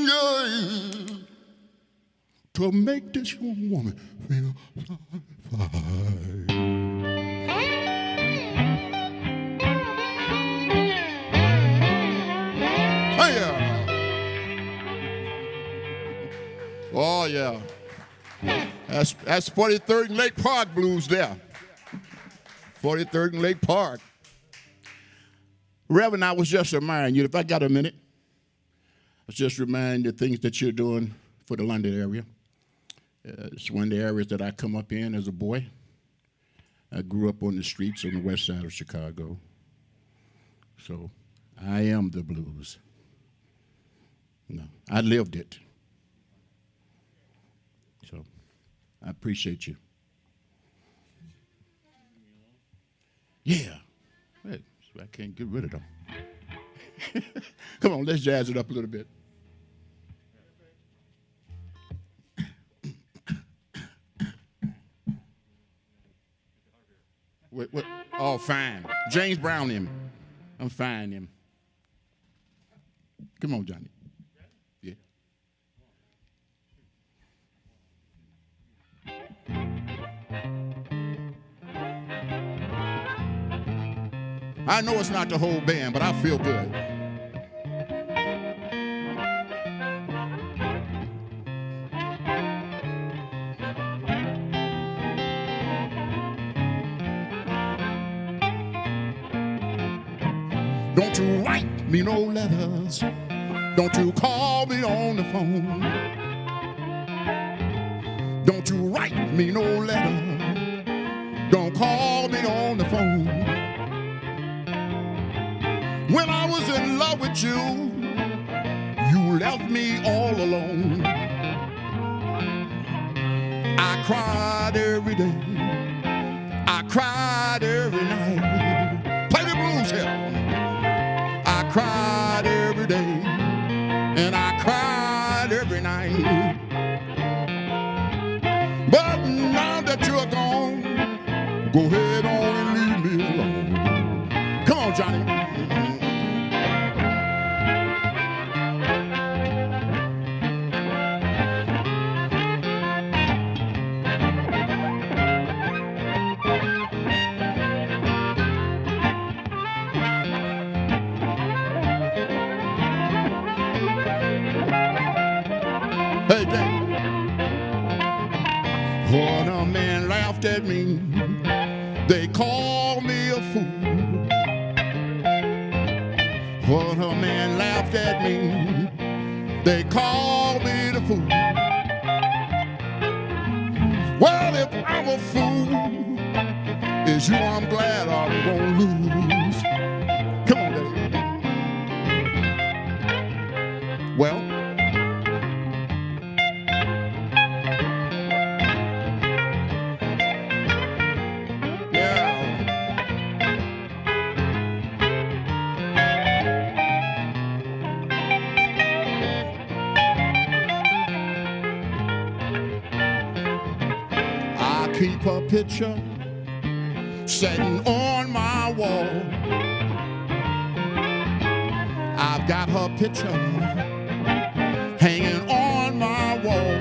Speaker 6: yeah, to make this young woman feel satisfied. Hey, yeah. Oh yeah. That's 43rd and Lake Park Blues there. 43rd and Lake Park. Reverend, I was just reminding you, if I got a minute, I was just reminding the things that you're doing for the London area. It's one of the areas that I come up in as a boy. I grew up on the streets on the west side of Chicago. So I am the blues. No, I lived it. I appreciate you. Yeah. Hey, I can't get rid of them. Come on, let's jazz it up a little bit. What? Oh, fine. James Brown him. I'm fine him. Come on, Johnny. Yeah. I know it's not the whole band, but I feel good. Don't you write me no letters. Don't you call me on the phone. Don't you write me no letter. Don't call me on the phone. When I was in love with you, you left me all alone. I cried every day. I cried every night. Play the blues here. I cried every day, and I cried every night. But now that you're gone, go ahead on and leave me alone. Come on, Johnny. Hey, Dad. When a man laughed at me, they called me a fool. When a man laughed at me, they called me the fool. Well, if I'm a fool, it's you I'm glad I'm gonna lose. Come on, Dave. Well, keep a picture sitting on my wall. I've got her picture hanging on my wall.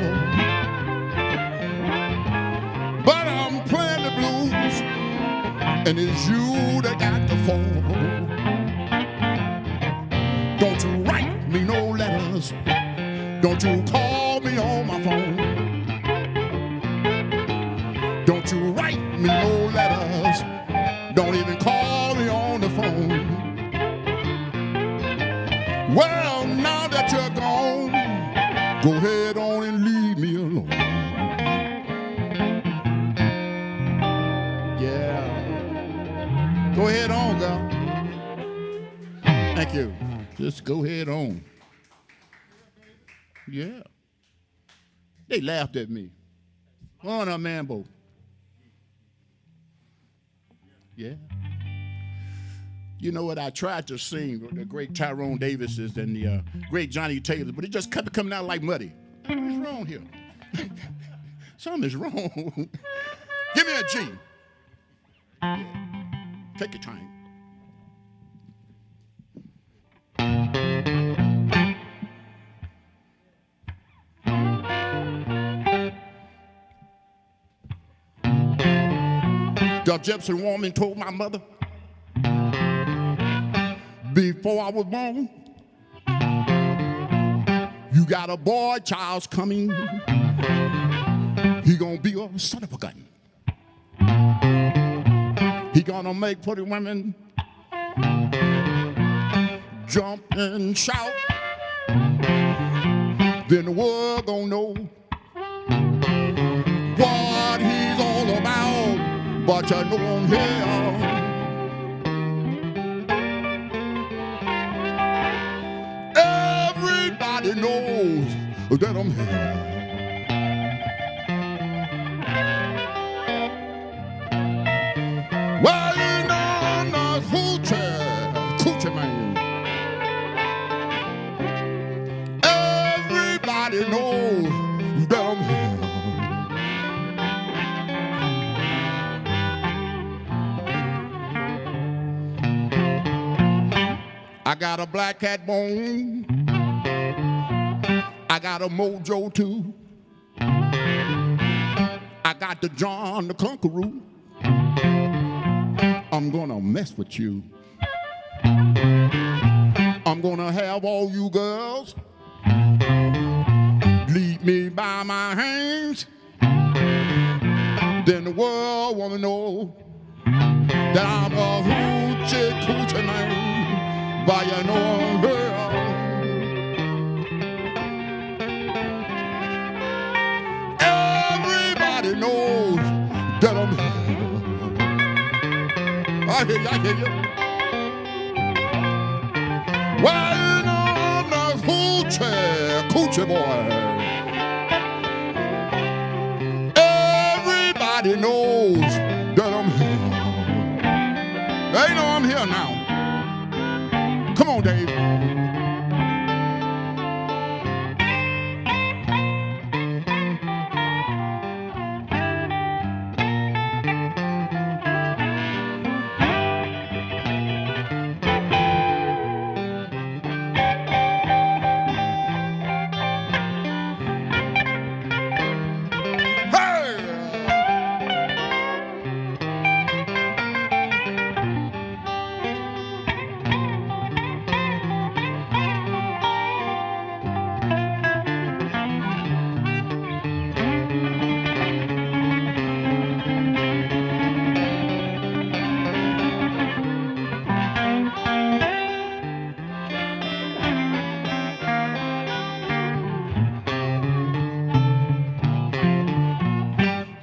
Speaker 6: But I'm playing the blues, and it's you that got the fall. Don't you write me no letters. Don't you call me on my phone. Don't you write me no letters. Don't even call me on the phone. Well, now that you're gone, go ahead on and leave me alone. Yeah. Go ahead on, girl. Thank you. Just go ahead on. Yeah. They laughed at me. On a Mambo. Yeah. You know what? I tried to sing the great Tyrone Davises and the great Johnny Taylor, but it just kept coming out like muddy. What's wrong here? Something is wrong. Give me a G. Yeah. Take your time. The gypsy woman told my mother before I was born, you got a boy child's coming. He gonna be a son of a gun. He gonna make pretty women jump and shout. Then the world gonna know what he's all about. But you know I'm here. Everybody knows that I'm here. Well, you know I'm the coochie man. Everybody knows that I'm here. I got a black cat bone. I got a mojo too. I got the John the Conqueror. I'm gonna mess with you. I'm gonna have all you girls lead me by my hands. Then the world wanna know that I'm a hoochie coochie man, but you know I'm here. Everybody knows that I'm here. I hear you. Well, you know I'm the hoochie boy. Everybody knows that I'm here. They know I'm here now. Come on, Dave.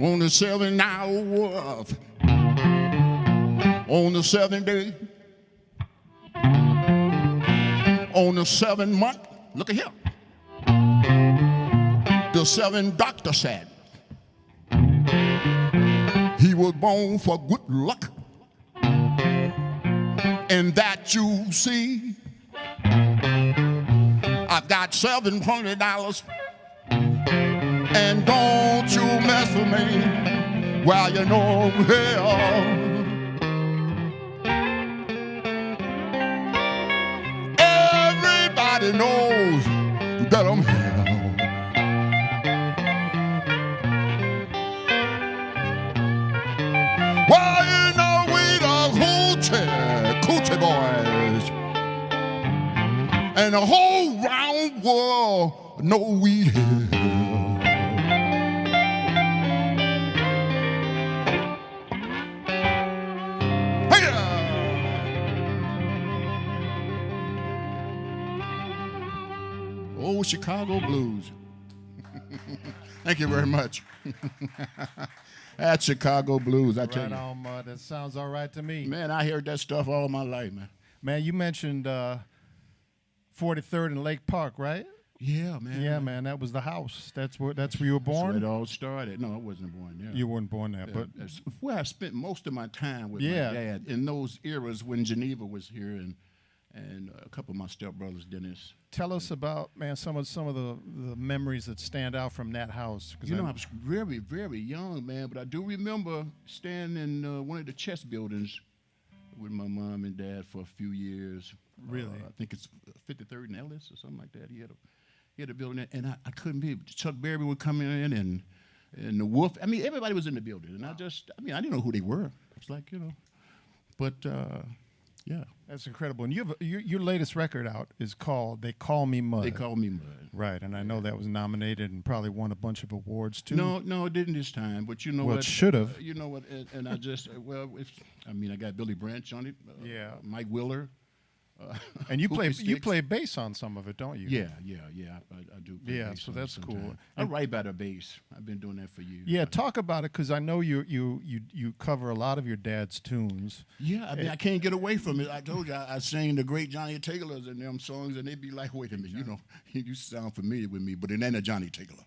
Speaker 6: On the 7th hour, on the 7th day, on the 7th month, look at here. The 7th doctor said he was born for good luck, and that you see, I've got $700. And don't you mess with me while you know I'm here. Everybody knows that I'm here. Well, you know we the coochie boys, and the whole round world know we here. Oh, Chicago Blues. Thank you very much. That's Chicago Blues, I tell
Speaker 1: Right
Speaker 6: you.
Speaker 1: on, that sounds all right to me.
Speaker 6: Man, I heard that stuff all my life, man.
Speaker 1: Man, you mentioned 43rd and Lake Park, right?
Speaker 6: Yeah, man.
Speaker 1: Yeah, man, that was the house. That's where you were
Speaker 6: That's where
Speaker 1: born?
Speaker 6: it all started. No, I wasn't born there.
Speaker 1: You weren't born there, but
Speaker 6: That's where I spent most of my time with
Speaker 1: Yeah.
Speaker 6: my dad in those eras when Geneva was here and a couple of my stepbrothers, Dennis.
Speaker 1: tell us about, man, some of the memories that stand out from that house. 'Cause
Speaker 6: You know, I was very, very young, man, but I do remember staying in one of the chess buildings with my mom and dad for a few years.
Speaker 1: Really?
Speaker 6: I think it's 53rd and Ellis or something like that. He had a building, and I couldn't believe it. Chuck Berry would come in and the Wolf. I mean, everybody was in the building, and I didn't know who they were. It's like, but yeah.
Speaker 1: That's incredible. And your latest record out is called "They Call Me Mud."
Speaker 6: They called me Mud.
Speaker 1: Right, and I know that was nominated and probably won a bunch of awards too.
Speaker 6: No, it didn't this time. But you know
Speaker 1: Well,
Speaker 6: what?
Speaker 1: it should have.
Speaker 6: You know what? And I just I got Billy Branch on it.
Speaker 1: Yeah.
Speaker 6: Mike Willer.
Speaker 1: And you
Speaker 6: Hoopy Sticks.
Speaker 1: play bass on some of it, don't you?
Speaker 6: Yeah. I do. Play
Speaker 1: Yeah,
Speaker 6: bass
Speaker 1: so
Speaker 6: on it
Speaker 1: that's cool.
Speaker 6: sometimes. I write by the bass. I've been doing that for years.
Speaker 1: Yeah, talk about it, because I know you cover a lot of your dad's tunes.
Speaker 6: Yeah, I can't get away from it. I told you I sing the great Johnny Taylors and them songs, and they be like, wait a minute, you sound familiar with me, but it ain't a Johnny Taylor.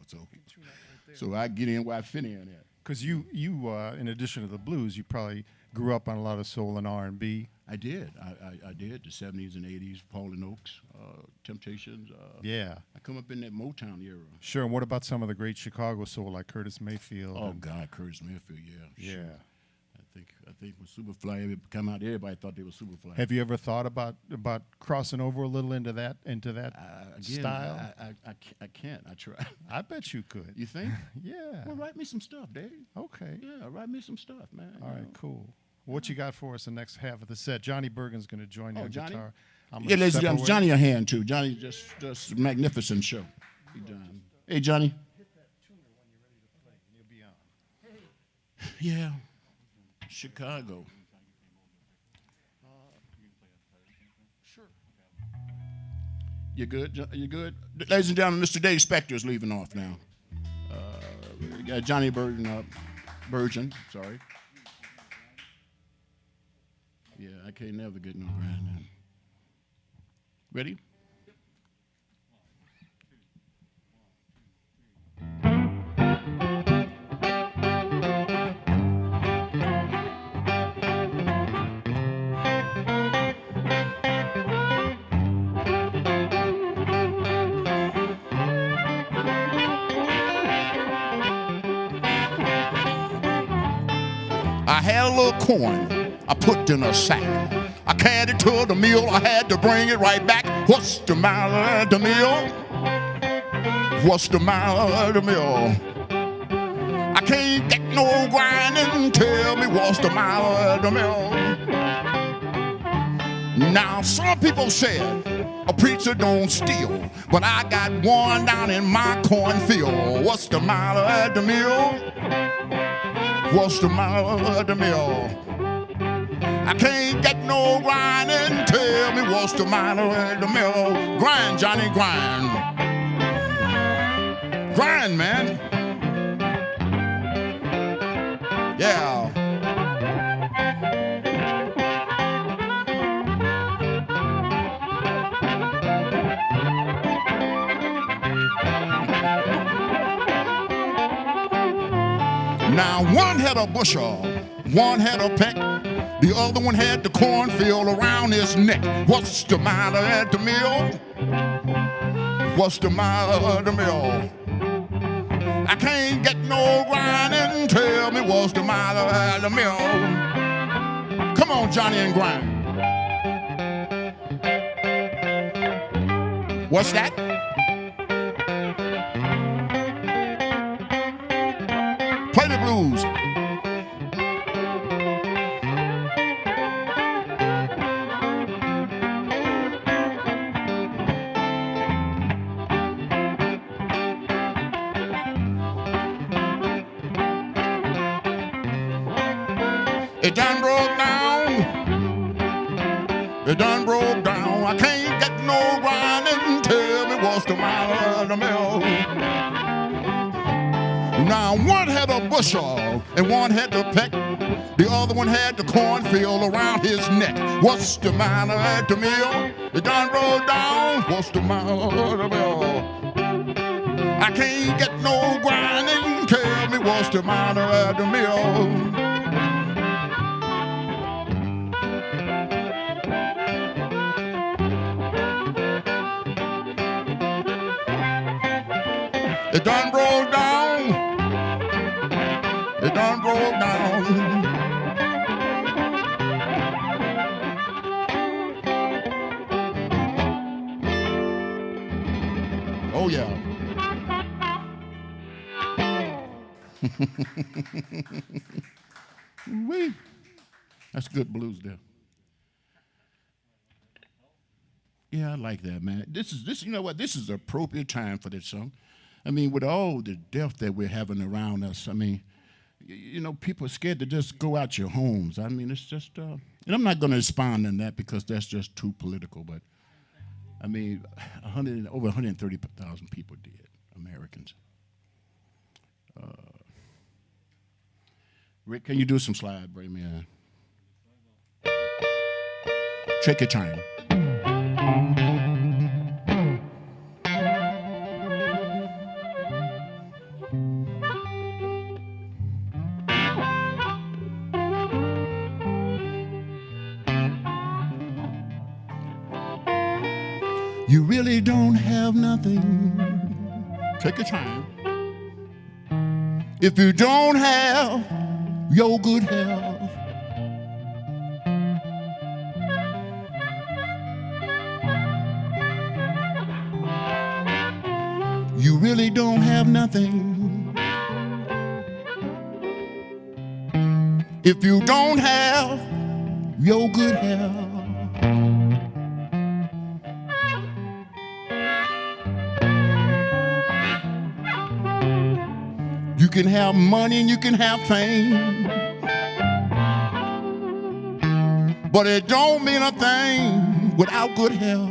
Speaker 6: So I get in where I fit in at.
Speaker 1: Because you in addition to the blues, you probably grew up on a lot of soul and R&B.
Speaker 6: I did. I did. The 70s and 80s, Paul and Oates, Temptations.
Speaker 1: Yeah.
Speaker 6: I come up in that Motown era.
Speaker 1: Sure. And what about some of the great Chicago soul like Curtis Mayfield?
Speaker 6: Oh,
Speaker 1: and-
Speaker 6: God, Curtis Mayfield, yeah.
Speaker 1: Yeah.
Speaker 6: Sure. I think when Superfly come out, everybody thought they were Superfly.
Speaker 1: Have you ever thought about crossing over a little into that
Speaker 6: Again,
Speaker 1: style?
Speaker 6: I can't. I try.
Speaker 1: I bet you could.
Speaker 6: You think?
Speaker 1: Yeah.
Speaker 6: Well, write me some stuff, Dave.
Speaker 1: Okay.
Speaker 6: Yeah, write me some stuff, man.
Speaker 1: All right, cool. What you got for us the next half of the set? Johnny Burgin's going to join you
Speaker 6: Oh,
Speaker 1: on
Speaker 6: Johnny?
Speaker 1: guitar. I'm
Speaker 6: Yeah,
Speaker 1: gonna
Speaker 6: ladies and
Speaker 1: step
Speaker 6: gentlemen,
Speaker 1: away.
Speaker 6: Johnny a hand too. Johnny just a magnificent show. Hey, Johnny. Yeah, Chicago. Sure. You good? You good? Ladies and gentlemen, Mr. Dave Specter is leaving off now. We got Johnny Burgin, sorry. Yeah, I can't never get no grind now. Ready? I had a little corn I put in a sack. I carried it to the mill, I had to bring it right back. What's the matter at the mill? What's the matter at the mill? I can't get no grinding, tell me what's the matter at the mill? Now some people said a preacher don't steal, but I got one down in my cornfield. What's the matter at the mill? What's the matter at the mill? I can't get no grinding, tell me what's the matter at the mill? Grind, Johnny, grind. Grind, man. Yeah. Now one had a bushel, one had a peck, the other one had the cornfield around his neck. What's the matter at the mill? What's the matter at the mill? I can't get no grinding, tell me what's the matter at the mill? Come on, Johnny, and grind. What's that? Play the blues. It done broke down. It done broke down. I can't get no grinding. Tell me what's the matter at the mill. Now one had a bushel and one had the peck. The other one had the cornfield around his neck. What's the matter at the mill? It done broke down. What's the matter at the mill? I can't get no grinding. Tell me what's the matter at the mill. It done broke down. It done broke down. Oh yeah. Wee. That's good blues there. Yeah, I like that, man. This you know what? This is the appropriate time for this song. I mean, with all the death that we're having around us, I mean, you know, people are scared to just go out your homes. I mean, it's just, and I'm not going to respond on that because that's just too political, but, I mean, over 130,000 people dead, Americans. Rick, can you do some slide, bring me in? Take your time. You really don't have nothing. Take your time. If you don't have your good health, you really don't have nothing. If you don't have your good health, can have money and you can have fame, but it don't mean a thing without good health.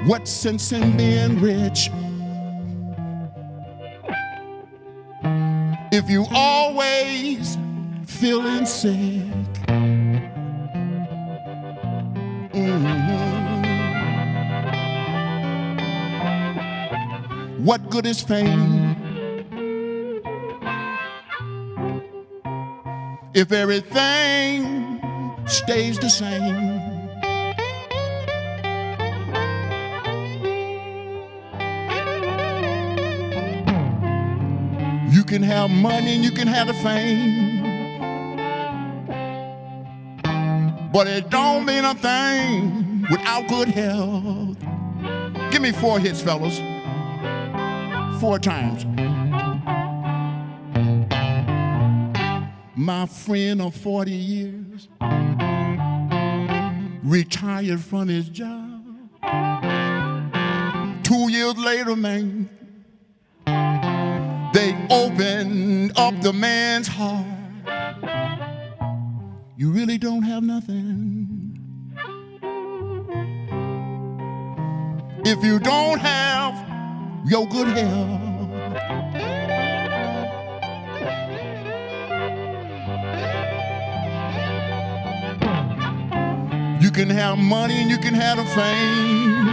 Speaker 6: What sense in being rich if you always feeling sick? What good is fame if everything stays the same? You can have money and you can have the fame, but it don't mean a thing without good health. Give me 4 hits, fellas. 4 times. My friend of 40 years retired from his job. 2 years later, man, they opened up the man's heart. You really don't have nothing if you don't have your good health. You can have money and you can have the fame,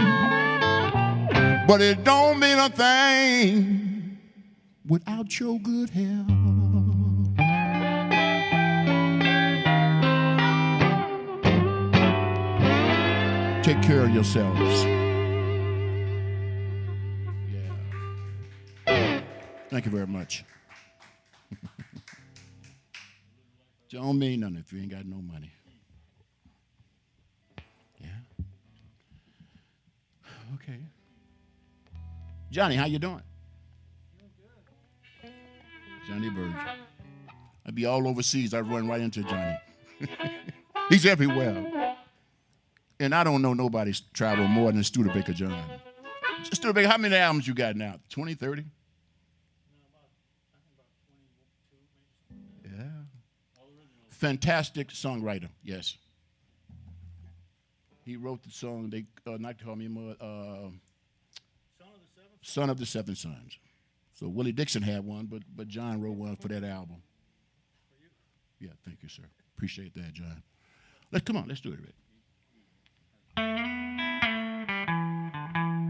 Speaker 6: but it don't mean a thing without your good health. Take care of yourselves. Thank you very much. Don't mean nothing if you ain't got no money. Yeah. Okay. Johnny, how you doing? Johnny Burgin. I'd be all overseas. I'd run right into Johnny. He's everywhere. And I don't know nobody's traveled more than Studebaker John. Studebaker, how many albums you got now? 20, 30? Yeah. Fantastic songwriter, yes. He wrote the song, they not call me more, Son of the Seven Sons. So Willie Dixon had one, but John wrote one for that album. Yeah, thank you, sir. Appreciate that, John. Come on, let's do it, Rick.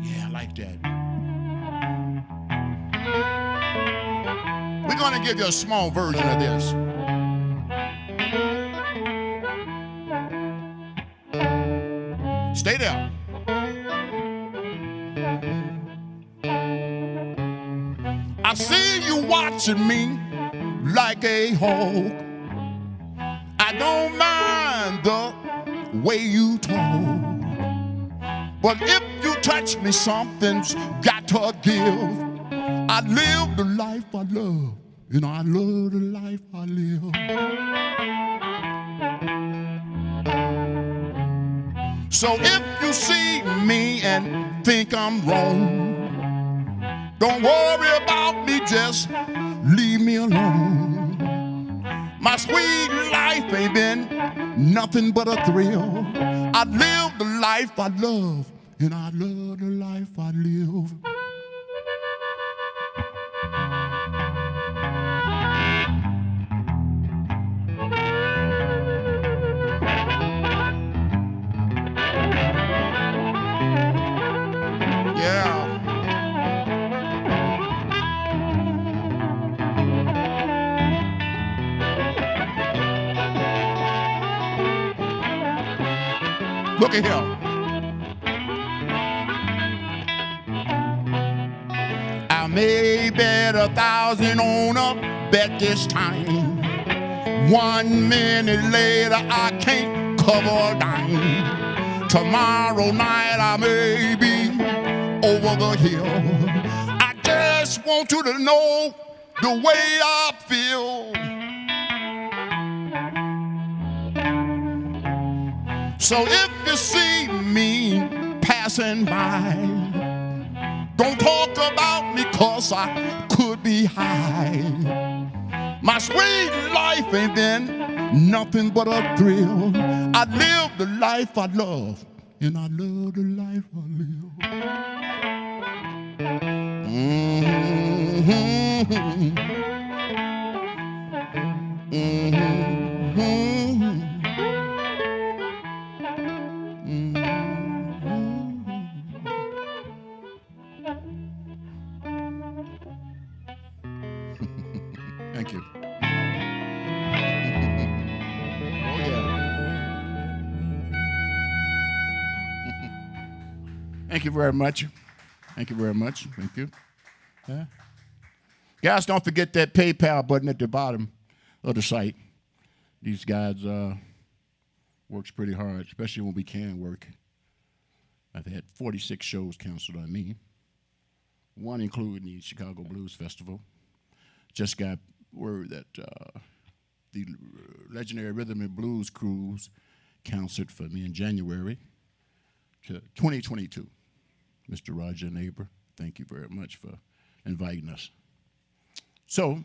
Speaker 6: Yeah, I like that. We're going to give you a small version of this. Stay there. I see you watching me like a hawk. I don't mind the way you talk, but if you touch me, something's got to give. I live the life I love, and I love the life I live. So if you see me and think I'm wrong, don't worry about me, just leave me alone. My sweet life ain't been nothing but a thrill. I live the life I love, and I love the life I live. Yeah. Look at here. I may bet 1,000 on a bet this time. 1 minute later, I can't cover a dime. Tomorrow night, I may be over the hill. I just want you to know the way I feel. So if you see me passing by, don't talk about me 'cause I could be high. My sweet life ain't been nothing but a thrill. I live the life I love, and I love the life I live. Mm-hmm. Mm-hmm. Thank you. Oh, yeah. Thank you very much. Thank you very much. Thank you. Yeah. Guys, don't forget that PayPal button at the bottom of the site. These guys works pretty hard, especially when we can work. I've had 46 shows canceled on me, one including the Chicago Blues Festival. Just got word that the legendary Rhythm and Blues cruise canceled for me in January to 2022. Mr. Roger Neighbor, thank you very much for inviting us. So,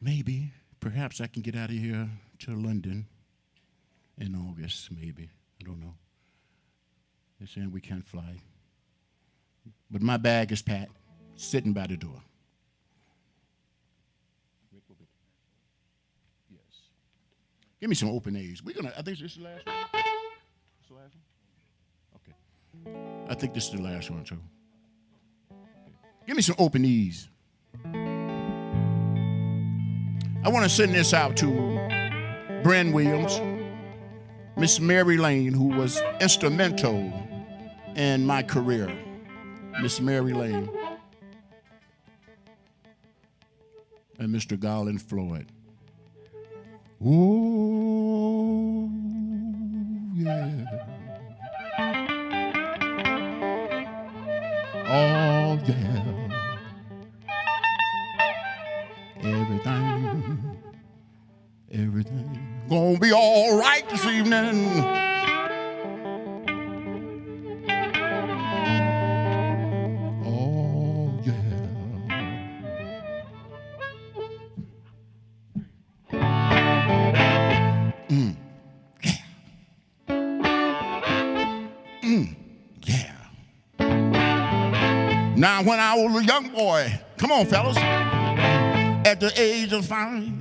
Speaker 6: maybe, perhaps I can get out of here to London in August, maybe. I don't know. They're saying we can't fly. But my bag is packed, sitting by the door. Yes. Give me some open A's. I think this is the last one. This the last one? Okay. I think this is the last one, too. Give me some open E's. I want to send this out to Bren Williams, Miss Mary Lane, who was instrumental in my career. Miss Mary Lane. And Mr. Garland Floyd. Oh, yeah. Oh, yeah. Everything gonna be all right this evening. Oh, yeah. Yeah. Now, when I was a young boy, come on, fellas, at the age of 5,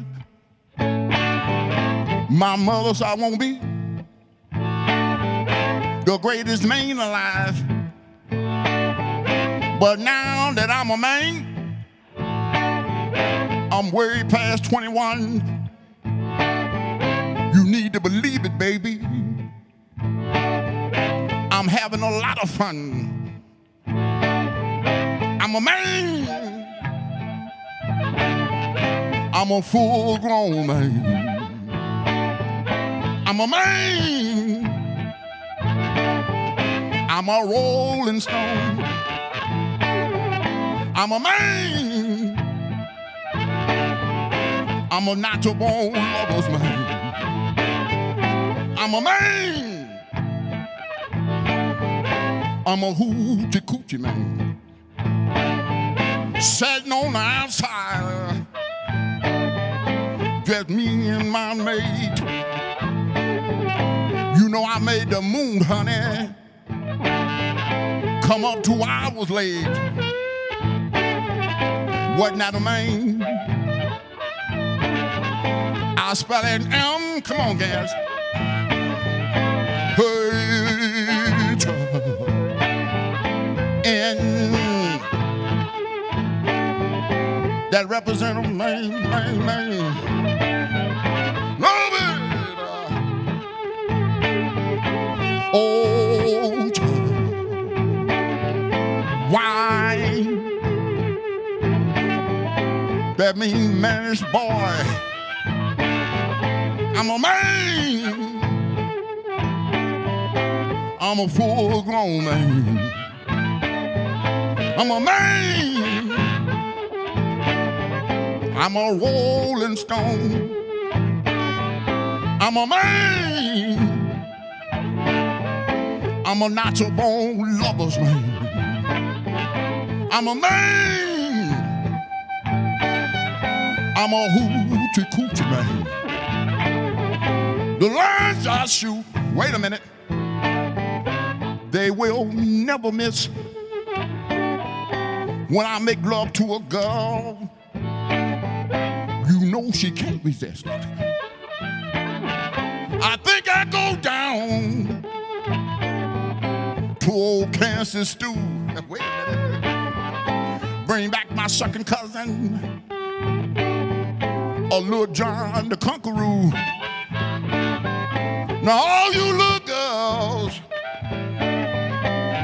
Speaker 6: my mother said I won't be the greatest man alive. But now that I'm a man, I'm way past 21. You need to believe it, baby. I'm having a lot of fun. I'm a man. I'm a full-grown man. I'm a man. I'm a rolling stone. I'm a man. I'm a natural-born lover's man. I'm a man. I'm a hoochie-coochie man. Sitting on the outside, just me and my mate. You know I made the moon, honey, come up 2 hours late. Wasn't that a man? I spell it M, come on, guys. N that represent a man. Love it. Oh, why? That mean man's boy. I'm a man. I'm a full-grown man. I'm a man. I'm a rolling stone. I'm a man. I'm a natural born lover's man. I'm a man. I'm a hoochie coochie man. The lines I shoot, wait a minute, they will never miss. When I make love to a girl, you know she can't resist it. I think I go down to old Kansas stew. Wait a minute. Bring back my second cousin, a little John the Conqueror. Now all you little girls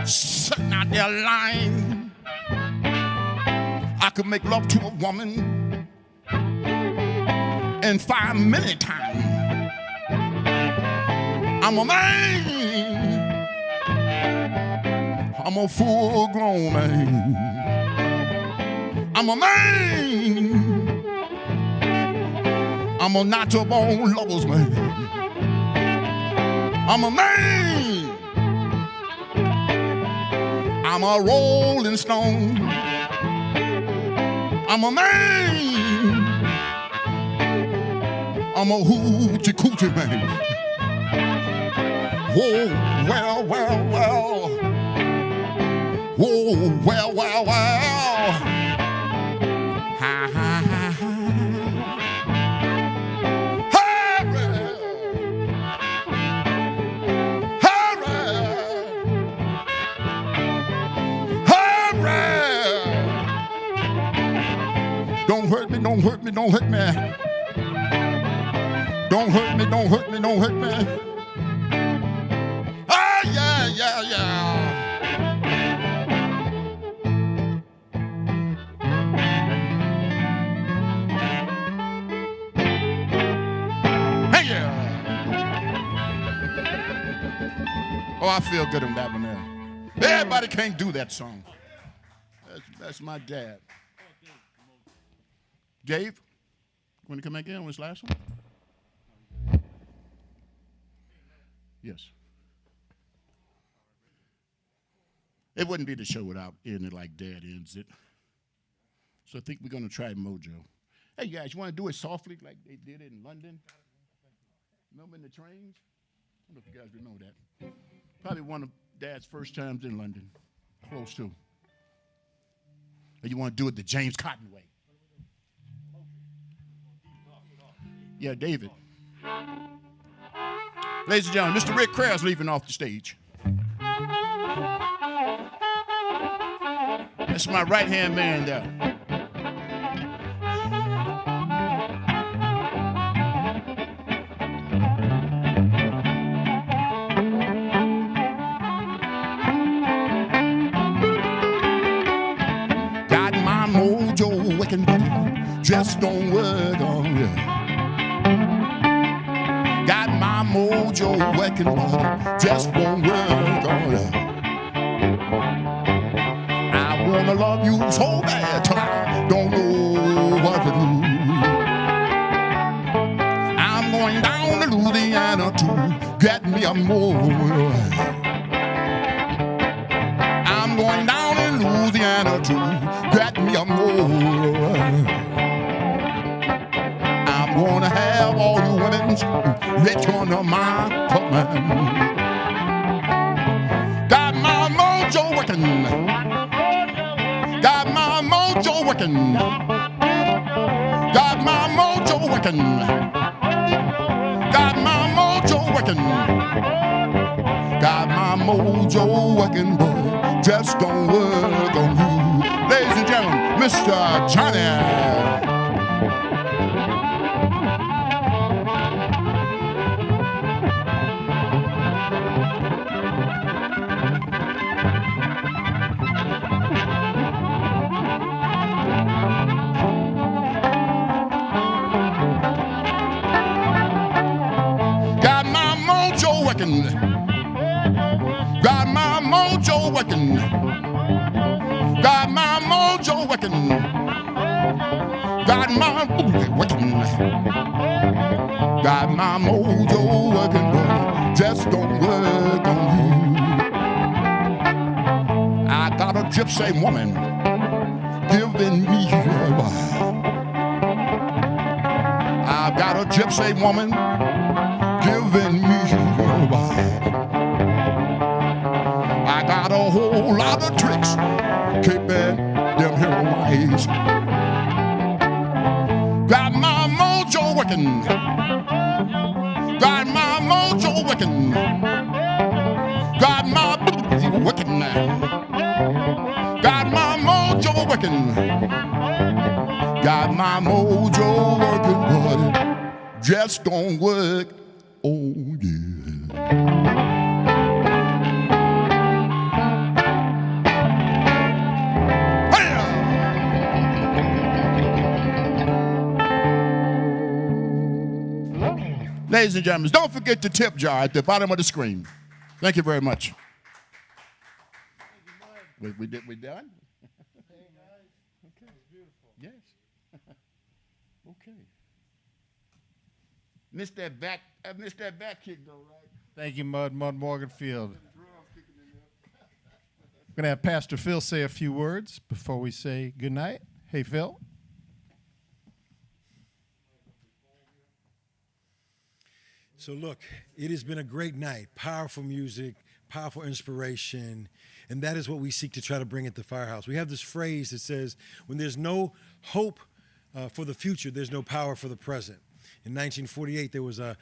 Speaker 6: sitting out there lying, I could make love to a woman in 5 minute time. I'm a man. I'm a full-grown man. I'm a man. I'm a natural-born lover's man. I'm a man. I'm a rolling stone. I'm a man. I'm a hoochie coochie man. Whoa, well, well, well. Whoa, well, well, well. Ha, ha, ha, ha. Hurry! Hurry! Hurry! Don't hurt me, don't hurt me, don't hurt me. Don't hurt me, don't hurt me, don't hurt me. Ah, yeah, yeah, yeah. Hey, yeah. Oh, I feel good on that one there. Everybody can't do that song. That's my dad. Dave, want to come back in on this last one? Yes. It wouldn't be the show without ending it like Dad ends it. So I think we're going to try Mojo. Hey, guys, you want to do it softly like they did it in London? Remember in the trains? I don't know if you guys remember that. Probably one of Dad's first times in London. Close to. Or you want to do it the James Cotton way? Yeah, David. Ladies and gentlemen, Mr. Rick Kreher is leaving off the stage. That's my right-hand man there. Got my mojo working, just don't work on you. Got my mojo working, just won't work on it. I wanna love you so bad till I don't know what to do. I'm going down to Louisiana to get me a mojo. I'm going down in Louisiana to get me a mojo. I'm gonna have all you women return to my command. Got my mojo working. Got my mojo working. Got my mojo working. Got my mojo working. Got my mojo working, but just don't work on you. Ladies and gentlemen, Mr. Johnny. Got my mojo working. Got my mojo working. Got my booty working. Got my mojo working, but just don't work on you. gypsy woman giving me a ride. I've got a gypsy woman giving me a ride. I got a whole lot of tricks keeping them here wise. Got my mojo working. Got my mojo working. Got my booty working now. Got my mojo working. Got my mojo working, but it just don't work. Oh yeah. Ladies and gentlemen, don't forget the tip jar at the bottom of the screen. Thank you very much. We done? Okay. Yes. Okay. Missed that back kick though, right?
Speaker 1: Thank you, Mud Morganfield. We're going to have Pastor Phil say a few words before we say good night. Hey, Phil.
Speaker 2: So look, it has been a great night. Powerful music, powerful inspiration, and that is what we seek to try to bring at the Firehouse. We have this phrase that says, when there's no hope for the future, there's no power for the present. In 1948, there was a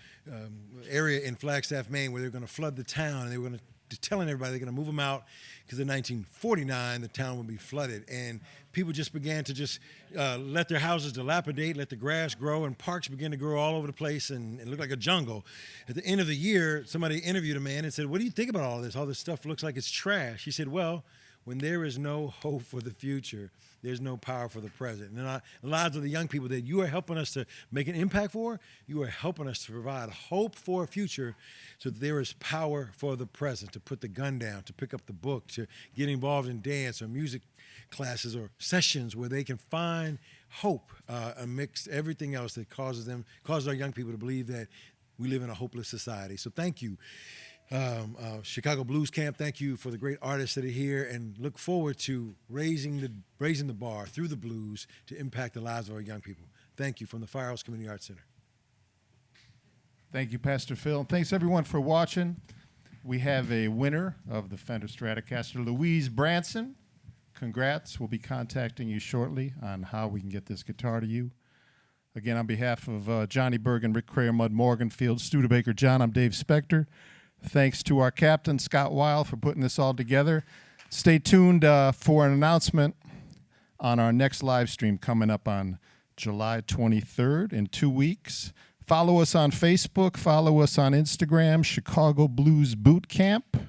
Speaker 2: area in Flagstaff, Maine, where they were going to flood the town, and they were going to telling everybody they're going to move them out because in 1949 the town would be flooded, and people just began to just let their houses dilapidate, let the grass grow, and parks began to grow all over the place, and it looked like a jungle. At the end of the year, somebody interviewed a man and said, "What do you think about all this? All this stuff looks like it's trash." He said, "Well, when there is no hope for the future, there's no power for the present." And the lives of the young people that you are helping us to make an impact for, you are helping us to provide hope for a future so that there is power for the present, to put the gun down, to pick up the book, to get involved in dance or music classes or sessions where they can find hope amidst everything else that causes our young people to believe that we live in a hopeless society. So thank you. Chicago Blues Camp, thank you for the great artists that are here, and look forward to raising the bar through the blues to impact the lives of our young people. Thank you from the Firehouse Community Arts Center.
Speaker 1: Thank you, Pastor Phil. Thanks, everyone, for watching. We have a winner of the Fender Stratocaster, Louise Branson. Congrats. We'll be contacting you shortly on how we can get this guitar to you. Again, on behalf of Johnny Burgin, Rick Kreher, Mud Morganfield, Studebaker, John, I'm Dave Specter. Thanks to our captain, Scott Weil, for putting this all together. Stay tuned for an announcement on our next live stream coming up on July 23rd in 2 weeks. Follow us on Facebook. Follow us on Instagram, Chicago Blues Bootcamp.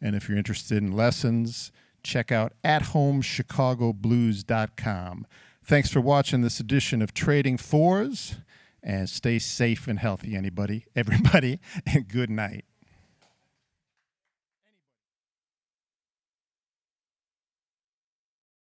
Speaker 1: And if you're interested in lessons, check out athomechicagoblues.com. Thanks for watching this edition of Trading Fours, and stay safe and healthy, everybody, and good night.